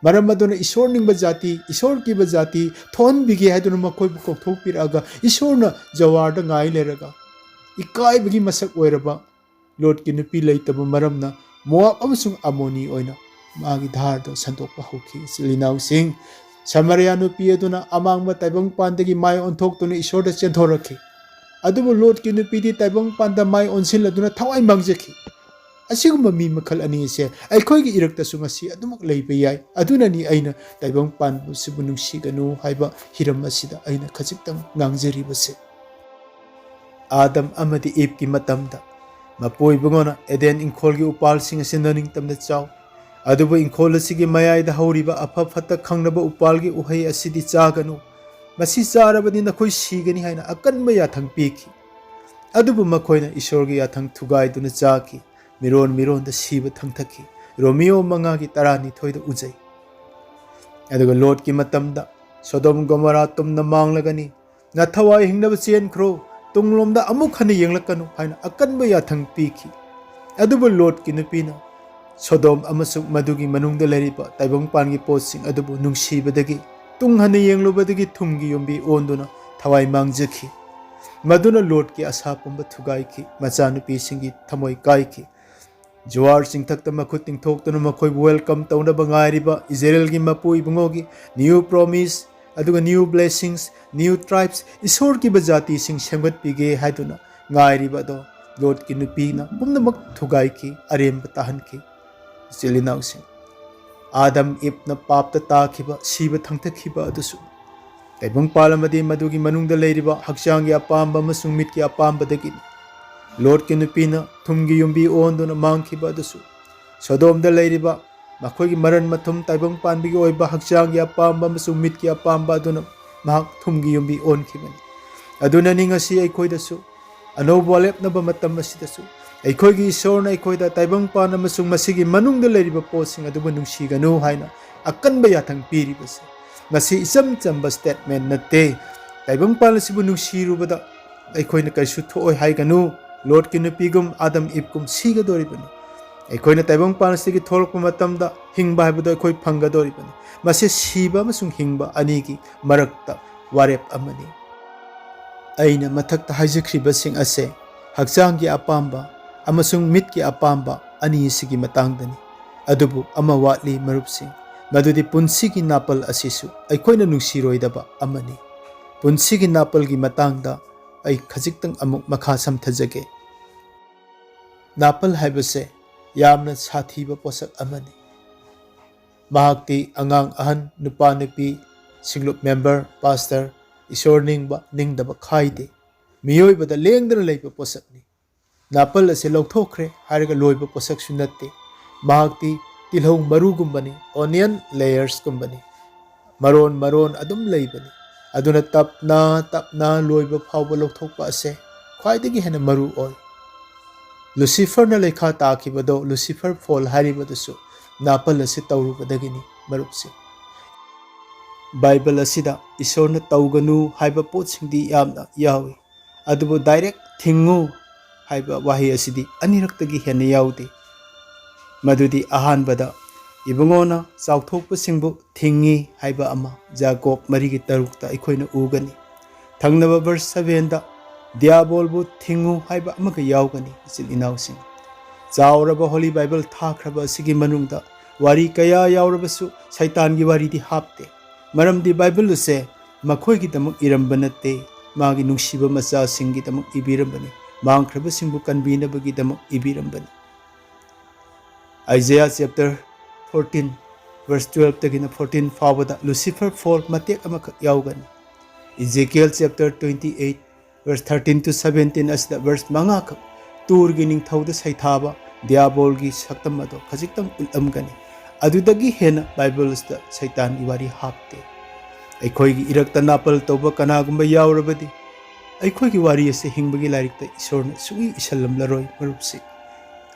maram aduna Ishwar ningba jati Ishwar ki ba jati thon bigi haiduna makhoi bu kokthok piraga Ishwar na jawarda ngai leraga ikai bigi masak oiraba Lord ki nupi leitaba maramna Moab amasung Amoni oina magi dhardo santokpa hoki silinaw sing Samaria nupi aduna amangma taibang pandagi mai onthok tuna Ishorda chenthoraki adubu Lord ki nupi di taibang panda mai onsil aduna thawai mangjaki asigumba mi makhal ani se aikoi gi irakta sungasi adumak leiba yai aduna ni aina taibang panbu sibu nungsiganu haiba hiram asida aina khajitang ngangjari Adam amadi Eve ki matamda mapoi bungona Eden inkhol gi upal sing asindaning tamda chaw adubu inkhol asigi mayai da hauriba apha phata khangnaba upalgi uhai asidi chaganu masi charabadi nakhoi sigani haina akanba yathang piki adubu makhoina Ishorgi yathang thugai duna chaki miron da siba thangthaki Romeo manga gi 12 da ujai aduga Lord ki matamda Sodom Gomorrah tumna manglagani na thawai hingnaba chen khro tunglomda amuk hana yenglakanu haina akanba yathang piki adubu Lord ki nupina Sodom amasuk madugi manungda leriba taibang pangi posing adubu nungsibadagi tunghana yenglubadagi thumgi yumbi onduna thawai mangjaki maduna Lord ki asa pumba thugai ki macha nupi singi thamoi kai ki jawar singthakta makhuting thoktuna makhoi welcome tawna bangairiba Israel gi mapui bungogi new promise aduga new blessings new tribes Ishor ki bajati sing semgat pige haiduna ngairiba do Lord ki nupi na pumnamak thugai ki arem batahan ki Silinaw sing Adam Eve na papta takhiba siba thangthakhiba adusu taibang palamadi madugi manungda leiriba hakchanggi apamba amasung mitki apamba dagi Lord ki nupina thumgi yumbi onduna mangkhiba adusu Sodomda leiriba makhoigi maran mathum taibang panbigi oiba hakchanggi apamba amasung mitki apamba aduna mahak thumgi yumbi onkhibani aduna ningasi aikhoidasu anobo lepnaba matam asidasu aikhoigi Ishorna aikhoida taibang pan amasung masigi manungda leiriba posing adubu nungsiganu haina akanba yathang piribase masi isam chamba statement natte taibang pan asibu nungsirubada aikhoina kaisu thoi haiganu Lord ki nupigum Adam Eve sigadoribani aikhoina taibang pan asigi tholokpa matamda hingba haibado aikhoi phangadoribani masi siba amasung hingba anigi marakta warep amani aina mathakta haijakhribasing ase hakchanggi apamba amasung mitki apamba ani sigi matangdani adubu ama watli marupsing ꯃꯗꯨꯗꯤ ꯄꯨꯟꯁꯤꯒꯤ ꯅꯥꯄꯜ ꯑꯁꯤꯁꯨ ꯑꯩꯈꯣꯏꯅ ꯅꯨꯡꯁꯤꯔꯣꯏꯗꯕ ꯑꯃꯅꯤ꯫ ꯄꯨꯟꯁꯤꯒꯤ ꯅꯥꯄꯜꯒꯤ ꯃꯇꯥꯡꯗ ꯑꯩ ꯈꯖꯤꯛꯇꯪ ꯑꯃꯨꯛ ꯃꯈꯥ ꯁꯝꯊꯖꯒꯦ꯫ ꯅꯥꯄꯜ ꯍꯥꯏꯕꯁꯦ ꯌꯥꯝꯅ ꯁꯥꯊꯤꯕ ꯄꯣꯠꯁꯛ ꯑꯃꯅꯤ꯫ ꯃꯍꯥꯛꯇꯤ ꯑꯉꯥꯡ ꯑꯍꯟ, ꯅꯨꯄꯥ ꯅꯨꯄꯤ, ꯁꯤꯡꯂꯨꯞ ꯃꯦꯝꯕꯔ, ꯄꯥꯁꯇꯔ, ꯏꯁꯣꯔ ꯅꯤꯡꯕ ꯅꯤꯡꯗꯕ ꯈꯥꯏꯗꯦ, ꯃꯤꯑꯣꯏꯕꯗ ꯂꯦꯡꯗꯅ ꯂꯩꯕ ꯄꯣꯠꯁꯛꯅꯤ꯫ ꯅꯥꯄꯜ ꯑꯁꯤ ꯂꯧꯊꯣꯛꯈ꯭ꯔꯦ ꯍꯥꯏꯔꯒ ꯂꯣꯏꯕ ꯄꯣꯠꯁꯛꯁꯨ ꯅꯠꯇꯦ꯫ ꯃꯍꯥꯛꯇꯤ ꯇꯤꯜꯍꯧ ꯃꯔꯨꯒꯨꯝꯕꯅꯤ, ꯑꯣꯅꯤꯌꯟ ꯂꯦꯌꯔꯁꯀꯨꯝꯕꯅꯤ, ꯃꯔꯣꯟ ꯑꯗꯨꯝ ꯂꯩꯕꯅꯤ꯫ ꯑꯗꯨꯅ ꯇꯞꯅ ꯇꯞꯅ ꯂꯣꯏꯕ ꯐꯥꯎꯕ ꯂꯧꯊꯣꯛꯄ ꯑꯁꯦ ꯈ꯭ꯋꯥꯏꯗꯒꯤ ꯍꯦꯟꯅ ꯃꯔꯨ ꯑꯣꯏ꯫ ꯂꯨꯁꯤꯐꯔꯅ ꯂꯩꯈꯥ ꯇꯥꯈꯤꯕꯗꯣ, ꯂꯨꯁꯤꯐꯔ ꯐꯣꯜ ꯍꯥꯏꯔꯤꯕꯗꯨꯁꯨ ꯅꯥꯄꯜ ꯑꯁꯤ ꯇꯧꯔꯨꯕꯗꯒꯤꯅꯤ ꯃꯔꯨꯞꯁꯤꯡ꯫ ꯕꯥꯏꯕꯜ ꯑꯁꯤꯗ ꯏꯁꯣꯔꯅ ꯇꯧꯒꯅꯨ ꯍꯥꯏꯕ ꯄꯣꯠꯁꯤꯡꯗꯤ ꯌꯥꯝꯅ ꯌꯥꯎꯏ, ꯑꯗꯨꯕꯨ ꯗꯥꯏꯔꯦꯛ ꯊꯤꯡꯉꯨ ꯍꯥꯏꯕ ꯋꯥꯍꯩ ꯑꯁꯤꯗꯤ ꯑꯅꯤꯔꯛꯇꯒꯤ ꯍꯦꯟꯅ ꯌꯥꯎꯗꯦ꯫ ꯃꯗꯨꯗꯤ ꯑꯍꯥꯟꯕꯗ ꯏꯕꯨꯡꯉꯣꯅ ꯆꯥꯎꯊꯣꯛꯄꯁꯤꯡꯕꯨ ꯊꯤꯡꯉꯤ ꯍꯥꯏꯕ ꯑꯃ ꯖꯥꯀꯣꯕ 4:3 ꯑꯩꯈꯣꯏꯅ ꯎꯒꯅꯤ꯫ ꯊꯪꯅꯕ ꯚꯔꯁ 7ꯗ ꯗꯤꯌꯥꯕꯣꯜꯕꯨ ꯊꯤꯡꯉꯨ ꯍꯥꯏꯕ ꯑꯃꯒ ꯌꯥꯎꯒꯅꯤ꯫ ꯏꯆꯤꯜ ꯏꯅꯥꯎꯁꯤꯡ, ꯆꯥꯎꯔꯕ ꯍꯣꯂꯤ ꯕꯥꯏꯕꯜ ꯊꯥꯈ꯭ꯔꯕ ꯑꯁꯤꯒꯤ ꯃꯅꯨꯡꯗ ꯋꯥꯔꯤ ꯀꯌꯥ ꯌꯥꯎꯔꯕꯁꯨ ꯁꯩꯇꯥꯟꯒꯤ ꯋꯥꯔꯤꯗꯤ ꯍꯥꯞꯇꯦ꯫ ꯃꯔꯝꯗꯤ ꯕꯥꯏꯕꯜ ꯑꯁꯦ ꯃꯈꯣꯏꯒꯤꯗꯃꯛ ꯏꯔꯝꯕ ꯅꯠꯇꯦ, ꯃꯥꯒꯤ ꯅꯨꯡꯁꯤꯕ ꯃꯆꯥꯁꯤꯡꯒꯤꯗꯃꯛ ꯏꯕꯤꯔꯝꯕꯅꯤ, ꯃꯥꯡꯈ꯭ꯔꯕꯁꯤꯡꯕꯨ ꯀꯟꯕꯤꯅꯕꯒꯤꯗꯃꯛ ꯏꯕꯤꯔꯝꯕꯅꯤ꯫ ꯑꯥꯏꯖꯦꯌꯥ ꯆꯦꯞꯇꯔ 14 ꯚꯔꯁ 12ꯇꯒꯤꯅ 14 ꯐꯥꯎꯕꯗ ꯂꯨꯁꯤꯐꯔ ꯐꯣꯜ ꯃꯇꯦꯛ ꯑꯃꯈꯛ ꯌꯥꯎꯒꯅꯤ꯫ ꯏꯖꯦꯀꯤꯌꯦꯜ ꯆꯦꯞꯇꯔ 28 ꯚꯔꯁ 13-17 ꯑꯁꯤꯗ ꯚꯔꯁ 5 ꯈꯛ ꯇꯨꯔꯒꯤ ꯅꯤꯡꯊꯧꯗ ꯁꯩꯊꯥꯕ ꯗꯤꯌꯥꯕꯣꯜꯒꯤ ꯁꯛꯇꯝ ꯑꯗꯣ ꯈꯖꯤꯛꯇꯪ ꯎꯠꯂꯝꯒꯅꯤ꯫ ꯑꯗꯨꯗꯒꯤ ꯍꯦꯟꯅ ꯕꯥꯏꯕꯜ ꯑꯁꯤꯗ ꯁꯩꯇꯥꯟꯒꯤ ꯋꯥꯔꯤ ꯍꯥꯞꯇꯦ꯫ ꯑꯩꯈꯣꯏꯒꯤ ꯏꯔꯛꯇ ꯅꯥꯄꯜ ꯇꯧꯕ ꯀꯅꯥꯒꯨꯝꯕ ꯌꯥꯎꯔꯕꯗꯤ ꯑꯩꯈꯣꯏꯒꯤ ꯋꯥꯔꯤ ꯑꯁꯤ ꯍꯤꯡꯕꯒꯤ ꯂꯥꯏꯔꯤꯛꯇ ꯏꯁꯣꯔꯅ ꯁꯨꯡꯏ ꯏꯁꯜꯂꯝꯂꯔꯣꯏ ꯃꯔꯨꯞꯁꯤꯡ꯫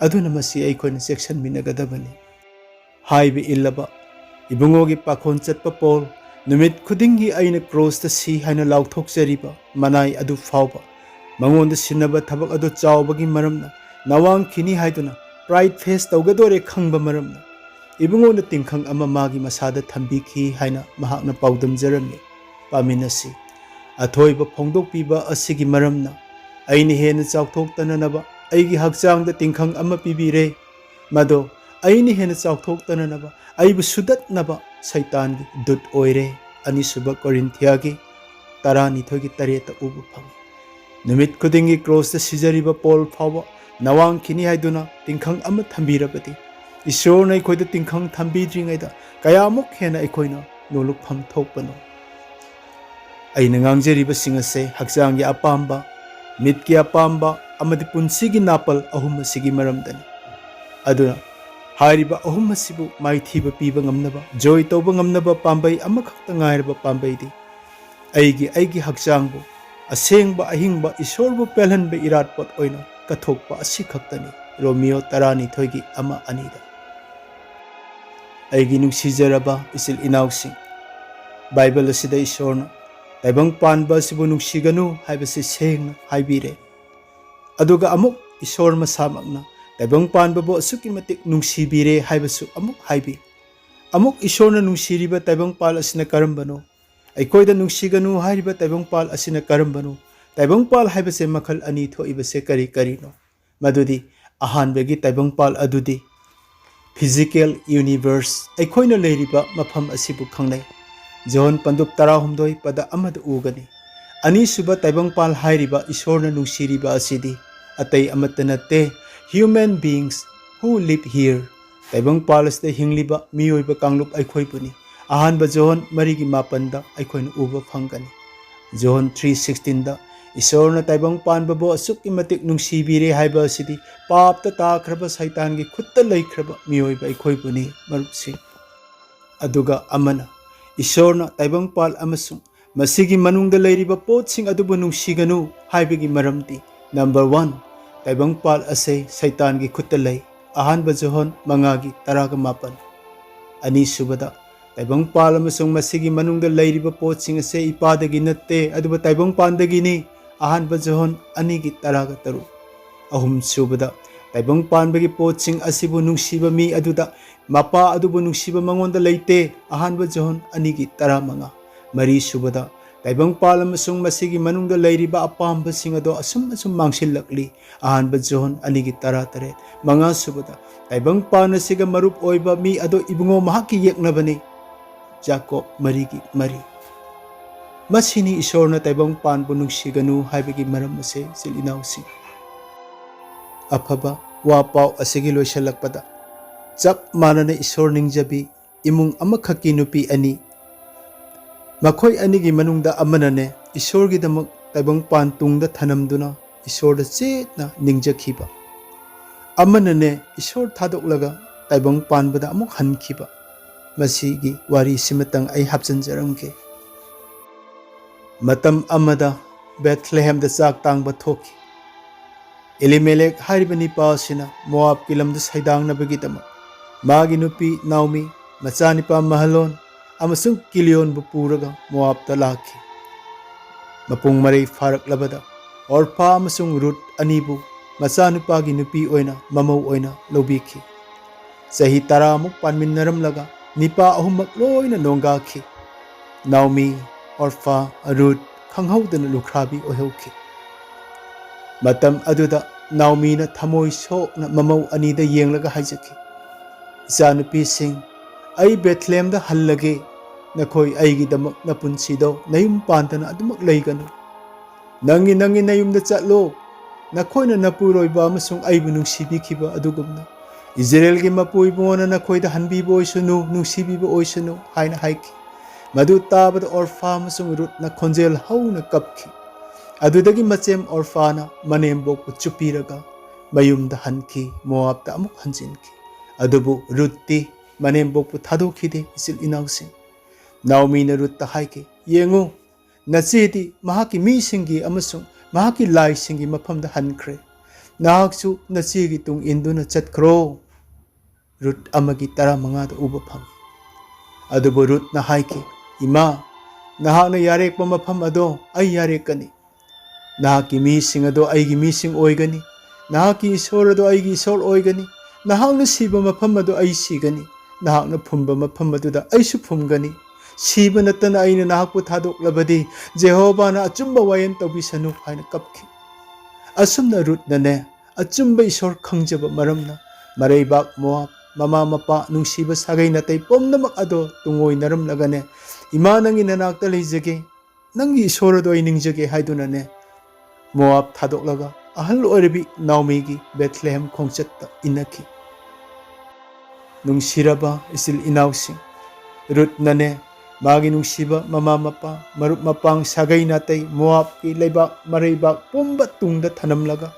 ꯑꯗꯨꯅ ꯃꯁꯤ ꯑꯩꯈꯣꯏꯅ ꯆꯦꯛꯁꯤꯟꯃꯤꯟꯅꯒꯗꯕꯅꯤ꯫ ꯍꯥꯏꯕ ꯏꯜꯂꯕ ꯏꯕꯨꯡꯉꯣꯒꯤ ꯄꯥꯈꯣꯟ ꯆꯠꯄ ꯄꯣꯜ, ꯅꯨꯃꯤꯠ ꯈꯨꯗꯤꯡꯒꯤ ꯑꯩꯅ ꯀ꯭ꯔꯣꯁꯇ ꯁꯤ ꯍꯥꯏꯅ ꯂꯥꯎꯊꯣꯛꯆꯔꯤꯕ ꯃꯅꯥꯏ ꯑꯗꯨ ꯐꯥꯎꯕ ꯃꯉꯣꯟꯗ ꯁꯤꯟꯅꯕ ꯊꯕꯛ ꯑꯗꯨ ꯆꯥꯎꯕꯒꯤ ꯃꯔꯝꯅ, ꯅꯋꯥꯡꯈꯤꯅꯤ ꯍꯥꯏꯗꯨꯅ ꯄ꯭ꯔꯥꯏꯗ ꯐꯦꯁ ꯇꯧꯒꯗꯣꯔꯦ ꯈꯪꯕ ꯃꯔꯝꯅ ꯏꯕꯨꯡꯉꯣꯅ ꯇꯤꯡꯈꯪ ꯑꯃ ꯃꯥꯒꯤ ꯃꯁꯥꯗ ꯊꯝꯕꯤꯈꯤ ꯍꯥꯏꯅ ꯃꯍꯥꯛꯅ ꯄꯥꯎꯗꯝꯖꯔꯝꯃꯤ꯫ ꯄꯥꯃꯤꯟꯅꯁꯤ꯫ ꯑꯊꯣꯏꯕ ꯐꯣꯡꯗꯣꯛꯄꯤꯕ ꯑꯁꯤꯒꯤ ꯃꯔꯝꯅ ꯑꯩꯅ ꯍꯦꯟꯅ ꯆꯥꯎꯊꯣꯛꯇꯅꯅꯕ ꯑꯩꯒꯤ ꯍꯛꯆꯥꯡꯗ ꯇꯤꯡꯈꯪ ꯑꯃ ꯄꯤꯕꯤꯔꯦ, ꯃꯗꯣ ꯑꯩꯅ ꯍꯦꯟꯅ ꯆꯥꯎꯊꯣꯛꯇꯅꯅꯕ ꯑꯩꯕꯨ ꯁꯨꯗꯠꯅꯕ ꯁꯩꯇꯥꯟꯒꯤ ꯗꯨꯠ ꯑꯣꯏꯔꯦ꯫ ꯑꯅꯤꯁꯨꯕ ꯀꯣꯔꯤꯟꯊꯤꯌꯥꯒꯤ 12:8 ꯎꯕ ꯐꯪꯏ꯫ ꯅꯨꯃꯤꯠ ꯈꯨꯗꯤꯡꯒꯤ ꯀ꯭ꯔꯣꯁꯇ ꯁꯤꯖꯔꯤꯕ ꯄꯣꯜ ꯐꯥꯎꯕ ꯅꯋꯥꯡꯈꯤꯅꯤ ꯍꯥꯏꯗꯨꯅ ꯇꯤꯡꯈꯪ ꯑꯃ ꯊꯝꯕꯤꯔꯕꯗꯤ ꯏꯁꯣꯔꯅ ꯑꯩꯈꯣꯏꯗ ꯇꯤꯡꯈꯪ ꯊꯝꯕꯤꯗ꯭ꯔꯤꯉꯩꯗ ꯀꯌꯥꯃꯨꯛ ꯍꯦꯟꯅ ꯑꯩꯈꯣꯏꯅ ꯅꯣꯂꯨꯛꯐꯝ ꯊꯣꯛꯄꯅꯣ? ꯑꯩꯅ ꯉꯥꯡꯖꯔꯤꯕꯁꯤꯡ ꯑꯁꯦ ꯍꯛꯆꯥꯡꯒꯤ ꯑꯄꯥꯝꯕ, ꯃꯤꯠꯀꯤ ꯑꯄꯥꯝꯕ ꯑꯃꯗꯤ ꯄꯨꯟꯁꯤꯒꯤ ꯅꯥꯄꯜ ꯑꯍꯨꯝ ꯑꯁꯤꯒꯤ ꯃꯔꯝꯗꯅꯤ꯫ ꯑꯗꯨꯅ ꯍꯥꯏꯔꯤꯕ ꯑꯍꯨꯝ ꯑꯁꯤꯕꯨ ꯃꯥꯏꯊꯤꯕ ꯄꯤꯕ ꯉꯝꯅꯕ, ꯖꯣꯏ ꯇꯧꯕ ꯉꯝꯅꯕ ꯄꯥꯝꯕꯩ ꯑꯃꯈꯛꯇ ꯉꯥꯏꯔꯕ ꯄꯥꯝꯕꯩꯗꯤ ꯑꯩꯒꯤ ꯍꯛꯆꯥꯡꯕꯨ ꯑꯁꯦꯡꯕ ꯑꯍꯤꯡꯕ ꯏꯁꯣꯔꯕꯨ ꯄꯦꯜꯍꯟꯕ ꯏꯔꯥꯠꯄꯣꯠ ꯑꯣꯏꯅ ꯀꯠꯊꯣꯛꯄ ꯑꯁꯤꯈꯛꯇꯅꯤ꯫ ꯔꯣꯃꯤꯌꯣ 12:2 ꯑꯩꯒꯤ ꯅꯨꯡꯁꯤꯖꯔꯕ ꯏꯆꯤꯜ ꯏꯅꯥꯎꯁꯤꯡ, ꯕꯥꯏꯕꯜ ꯑꯁꯤꯗ ꯏꯁꯣꯔꯅ ꯇꯥꯏꯕꯪ ꯄꯥꯟꯕ ꯑꯁꯤꯕꯨ ꯅꯨꯡꯁꯤꯒꯅꯨ ꯍꯥꯏꯕꯁꯤ ꯁꯦꯡꯅ ꯍꯥꯏꯕꯤꯔꯦ꯫ ꯑꯗꯨꯒ ꯑꯃꯨꯛ ꯏꯁꯣꯔ ꯃꯁꯥꯃꯛꯅ ꯇꯥꯏꯕꯪ ꯄꯥꯟꯕꯕꯨ ꯑꯁꯨꯛꯀꯤ ꯃꯇꯤꯛ ꯅꯨꯡꯁꯤꯕꯤꯔꯦ ꯍꯥꯏꯕꯁꯨ ꯑꯃꯨꯛ ꯍꯥꯏꯕꯤ꯫ ꯑꯃꯨꯛ ꯏꯁꯣꯔꯅ ꯅꯨꯡꯁꯤꯔꯤꯕ ꯇꯥꯏꯕꯪꯄꯥꯜ ꯑꯁꯤꯅ ꯀꯔꯝꯕꯅꯣ? ꯑꯩꯈꯣꯏꯗ ꯅꯨꯡꯁꯤꯒꯅꯨ ꯍꯥꯏꯔꯤꯕ ꯇꯥꯏꯕꯪꯄꯥꯜ ꯑꯁꯤꯅ ꯀꯔꯝꯕꯅꯣ? ꯇꯥꯏꯕꯪꯄꯥꯜ ꯍꯥꯏꯕꯁꯦ ꯃꯈꯜ ꯑꯅꯤ ꯊꯣꯛꯏꯕꯁꯦ ꯀꯔꯤꯅꯣ? ꯃꯗꯨꯗꯤ ꯑꯍꯥꯟꯕꯒꯤ ꯇꯥꯏꯕꯪꯄꯥꯜ ꯑꯗꯨꯗꯤ ꯐꯤꯖꯤꯀꯦꯜ ꯌꯨꯅꯤꯚꯔꯁ, ꯑꯩꯈꯣꯏꯅ ꯂꯩꯔꯤꯕ ꯃꯐꯝ ꯑꯁꯤꯕꯨ ꯈꯪꯅꯩ꯫ ꯖꯣꯟ 19:1 ꯎꯒꯅꯤ꯫ ꯑꯅꯤꯁꯨꯕ ꯇꯥꯏꯕꯪꯄꯥꯜ ꯍꯥꯏꯔꯤꯕ ꯏꯁꯣꯔꯅ ꯅꯨꯡꯁꯤꯔꯤꯕ ꯑꯁꯤꯗꯤ ꯑꯇꯩ ꯑꯃꯠꯇ ꯅꯠꯇꯦ, ꯍ꯭ꯌꯨꯃꯦꯟ ꯕꯤꯡꯁ ꯍꯨ ꯂꯤꯚ ꯍꯤꯌꯔ, ꯇꯥꯏꯕꯪꯄꯥꯜ ꯑꯁꯤꯗ ꯍꯤꯡꯂꯤꯕ ꯃꯤꯑꯣꯏꯕ ꯀꯥꯡꯂꯨꯞ ꯑꯩꯈꯣꯏꯕꯨꯅꯤ꯫ ꯑꯍꯥꯟꯕ ꯖꯣꯟ 4:9 ꯑꯩꯈꯣꯏꯅ ꯎꯕ ꯐꯪꯒꯅꯤ꯫ ꯖꯣꯟ 3:16 ꯏꯁꯣꯔꯅ ꯇꯥꯏꯕꯪ ꯄꯥꯟꯕꯕꯨ ꯑꯁꯨꯛꯀꯤ ꯃꯇꯤꯛ ꯅꯨꯡꯁꯤꯕꯤꯔꯦ ꯍꯥꯏꯕ ꯑꯁꯤꯗꯤ ꯄꯥꯞꯇ ꯇꯥꯈ꯭ꯔꯕ ꯁꯩꯇꯥꯟꯒꯤ ꯈꯨꯠꯇ ꯂꯩꯈ꯭ꯔꯕ ꯃꯤꯑꯣꯏꯕ ꯑꯩꯈꯣꯏꯕꯨꯅꯤ ꯃꯔꯨꯞꯁꯤꯡ꯫ ꯑꯗꯨꯒ ꯑꯃꯅ ꯏꯁꯣꯔꯅ ꯇꯥꯏꯕꯪꯄꯥꯜ ꯑꯃꯁꯨꯡ ꯃꯁꯤꯒꯤ ꯃꯅꯨꯡꯗ ꯂꯩꯔꯤꯕ ꯄꯣꯠꯁꯤꯡ ꯑꯗꯨꯕꯨ ꯅꯨꯡꯁꯤꯒꯅꯨ ꯍꯥꯏꯕꯒꯤ ꯃꯔꯝꯗꯤ ꯅꯝꯕꯔ 1, ꯇꯥꯏꯕꯪꯄꯥꯜ ꯑꯁꯦ ꯁꯩꯇꯥꯟꯒꯤ ꯈꯨꯠꯇ ꯂꯩ꯫ ꯑꯍꯥꯟꯕ ꯖꯣꯍꯟ 5:19꯫ ꯑꯅꯤꯁꯨꯕꯗ ꯇꯥꯏꯕꯪꯄꯥꯜ ꯑꯃꯁꯨꯡ ꯃꯁꯤꯒꯤ ꯃꯅꯨꯡꯗ ꯂꯩꯔꯤꯕ ꯄꯣꯠꯁꯤꯡ ꯑꯁꯦ ꯏꯄꯥꯗꯒꯤ ꯅꯠꯇꯦ, ꯑꯗꯨꯕꯨ ꯇꯥꯏꯕꯪꯄꯥꯟꯗꯒꯤꯅꯤ꯫ ꯑꯍꯥꯟꯕ ꯖꯣꯍꯟ 2:13꯫ ꯑꯍꯨꯝꯁꯨꯕꯗ ꯇꯥꯏꯕꯪꯄꯥꯟꯕꯒꯤ ꯄꯣꯠꯁꯤꯡ ꯑꯁꯤꯕꯨ ꯅꯨꯡꯁꯤꯕ ꯃꯤ ꯑꯗꯨꯗ ꯃꯄꯥ ꯑꯗꯨꯕꯨ ꯅꯨꯡꯁꯤꯕ ꯃꯉꯣꯟꯗ ꯂꯩꯇꯦ꯫ ꯑꯍꯥꯟꯕ ꯖꯣꯍꯟ 2:15꯫ ꯃꯔꯤꯁꯨꯕꯗ Taibangpal amasung masigi manungda leiriba apambasing ado asum mangsilakli ahanba John anigi taratare mga subada Taibangpal na siga marup oiba mi ado ibungo mahaki yeknabani Jacob marigi mari masini isor na Taibangpal bunung siganu haibigi maram ase silinawsing afaba wapaw asigi loisalakpada chap manana isor ningjabi imung amakhaki nupi ani Makoy anigi manungda amanane isorgi damak Taibangpal tungda thanamduna isorda chetna ningjakhiba amanane isor thadoklaga Taibangpal bada amuk hankhiba masigi wari simatang ai hapjanjaramge matam amada Bethlehem da chak tangba thoki Elimelech haribani pasina Moab kilamda saidangnabi damak magi nupi Naomi machanipa Mahalon amasung Kilion bupuraga Moabta lakhi mapung maray farak labada Orpa amasung Ruth anibu machanupagi nupi oina mamaw oina lobikhi sahi taramuk panminnaramlaga nipa ahumak loina nongakhi Naomi Orpa Ruth khanghaudana lukhrabi oihokhi matam aduda Naomi na thamoi sokna mamaw anida yenglaga haijakhi ichanupi sing ai Bethlehem da hallage nakoi aigi damak na punsido nayum pantana adumak layganu nangi nayum da chatlo nakoi na napuroi ba amasung aibu nungsibikhiba adugumna Israel gi mapui bongona nakoi da hanbibo oisunu nungsibibo oisunu haina haiki madu tabada Orfa amasung Ruth na khonjel hauna kapki adudagi machem Orfa na manembok chupiraga mayumda hanki Moab da amuk hanjinki adubu Ruthi manembok thadokide isil inawsing Naomi na Ruth ta haike yengo nachidi mahaki misingi amasung mahaki lai singi mafamda hankre nahaksu nachigi tung induna chatkro Ruth amagi tara mangada uba phang adubo Ruth na haike ima nahakna yarekpa mafam ado ai yarekani nahaki mising ado aigi mising oigani nahaki isor ado aigi isor oigani nahakna siba mafam ado ai sigani nahakna phumba mafam aduda aisu phumgani siba natana aina nahakpu thadoklabadi Jehovahna achumba wayan tawbisanu haina kapki asumna Ruth nane achumba isor khangjaba maramna maraibak Moab mama mapa nungsiba sagai natai pomnamak ado tungoi naramlagane ima nangi nanakta leijage nangi isor ado ai ningjage haidunane Moab thadoklaga ahal oirabi Naomi gi Bethlehem khongchatta inaki nungsiraba isil inawsing Ruth nane magi nungsiba mama mapa marup mapang sagai natai Moab ki leibak maraibak pomba tungda thanamlaga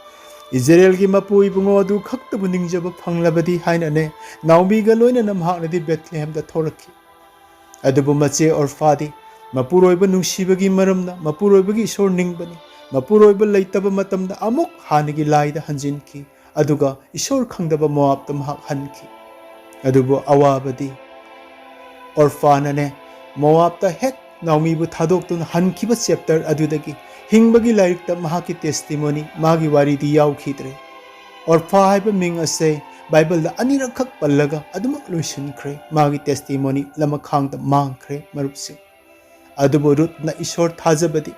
Israel gi mapui bungo adu khaktabu ningjaba phanglabadi hainane Naomi ga loina namhaknadi Bethlehem da thorakhi adubu mache Orfadi mapuroiba nungsibagi maramna mapuroibagi isor ningbani mapuroiba leitaba matamda amuk hanigi laida hanjinki aduga isor khangdaba Moab ta mahak hanki adubu awabadi Orfanane Moab ta hek Naomi bu thadok tun hankiba chapter adudagi hingbagi larik ta mahaki testimony magi wari di yaukhidre Orfa haiba ming ase Bible da anirak khak pallaga adumak loisinkhre magi testimony lama khangda mangkhre marupsi adubu Ruth na isor thajabadi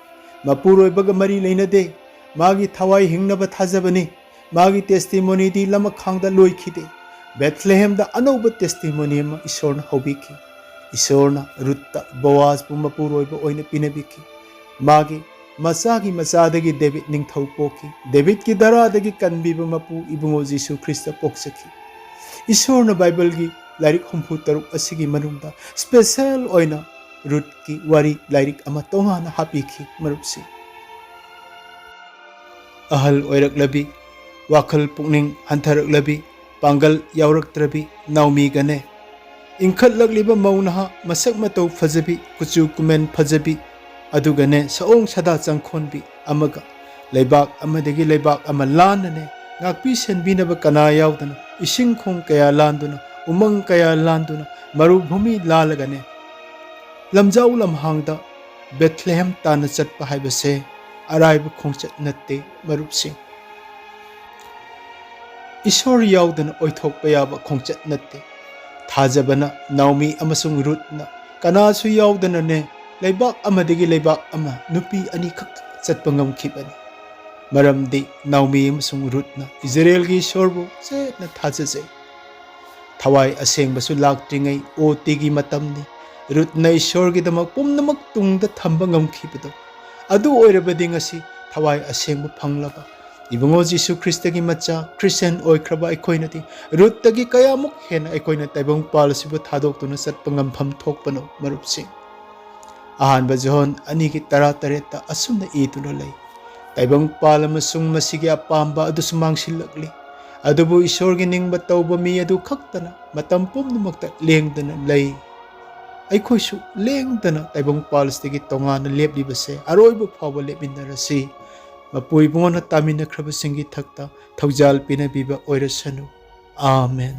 mapuroibaga mari leinade magi thawai hingnaba thajabani magi testimony di lama khangda loikhide Bethlehem da anauba testimony ma isorna hobiki isorna Ruth Boaz bu mapuroiba oina pinabiki magi masagi masadagi David ningthau poki David ki daradagi kanbiba mapu ibungo Jesu Christa poksaki isorna Bible gi larik humpu taruk asigi manungda special oina Ruth ki wari larik ama tongana hapiki marupsi ahal oirak labi wakhal pukning hantarak labi pangal yaurak trabi Naomi gane ingkhat lagliba maunaha masak matau fajabi kuchu kumen fajabi adugane saong sada changkhonbi amaga leibak amadagi leibak ama lanane ngakpi senbinaba kana yaudana ising khong kaya landuna umang kaya landuna marubhumi lalagane lamjau lamhangda Bethlehem tana chatpa haibase araiba khongchat natte marupsing isor yaudana oithokpa yaba khongchat natte thajabana Naomi amasung Ruth na kanasu yaudana ne leibak amadagi leibak ama nupi ani khakta chatpa ngamkhibani maramdi Naomi amasung Ruthna Israelgi Ishorbu chetna thajajai thawai asengbasu laktringai otigi matamni Ruthna Ishorgidamak pumnamak tungda thamba ngamkhibado adu oirabadi ngasi thawai asengba phanglaba ibungo Jisu Kristagi macha Christian oikraba aikoinati Ruthagi kayamuk hena aikoina taibong palasibu thadokduna chatpa ngampham thokpano marupsing ahanba John anigi tara tareta asumna iduna lay taibong palamasung masigi apamba adu sumangsilakli adubu Ishorgi ningba tauba mi adu khaktana matam pumnamakta lengdana lay ꯑꯩꯈꯣꯏꯁꯨ ꯂꯦꯡꯗꯅ ꯇꯥꯏꯕꯪ ꯄꯥꯜꯁꯇꯒꯤ ꯇꯣꯉꯥꯟꯅ ꯂꯦꯞꯂꯤꯕꯁꯦ ꯑꯔꯣꯏꯕ ꯐꯥꯎꯕ ꯂꯦꯞꯃꯤꯟꯅꯔꯁꯤ ꯃꯄꯨꯏꯕꯨꯡꯉꯣꯅ ꯇꯥꯃꯤꯟꯅꯈ꯭ꯔꯕꯁꯤꯡꯒꯤ ꯊꯛꯇ ꯊꯧꯖꯥꯜ ꯄꯤꯅꯕꯤꯕ ꯑꯣꯏꯔꯁꯅꯨ ꯑꯥꯃꯦꯟ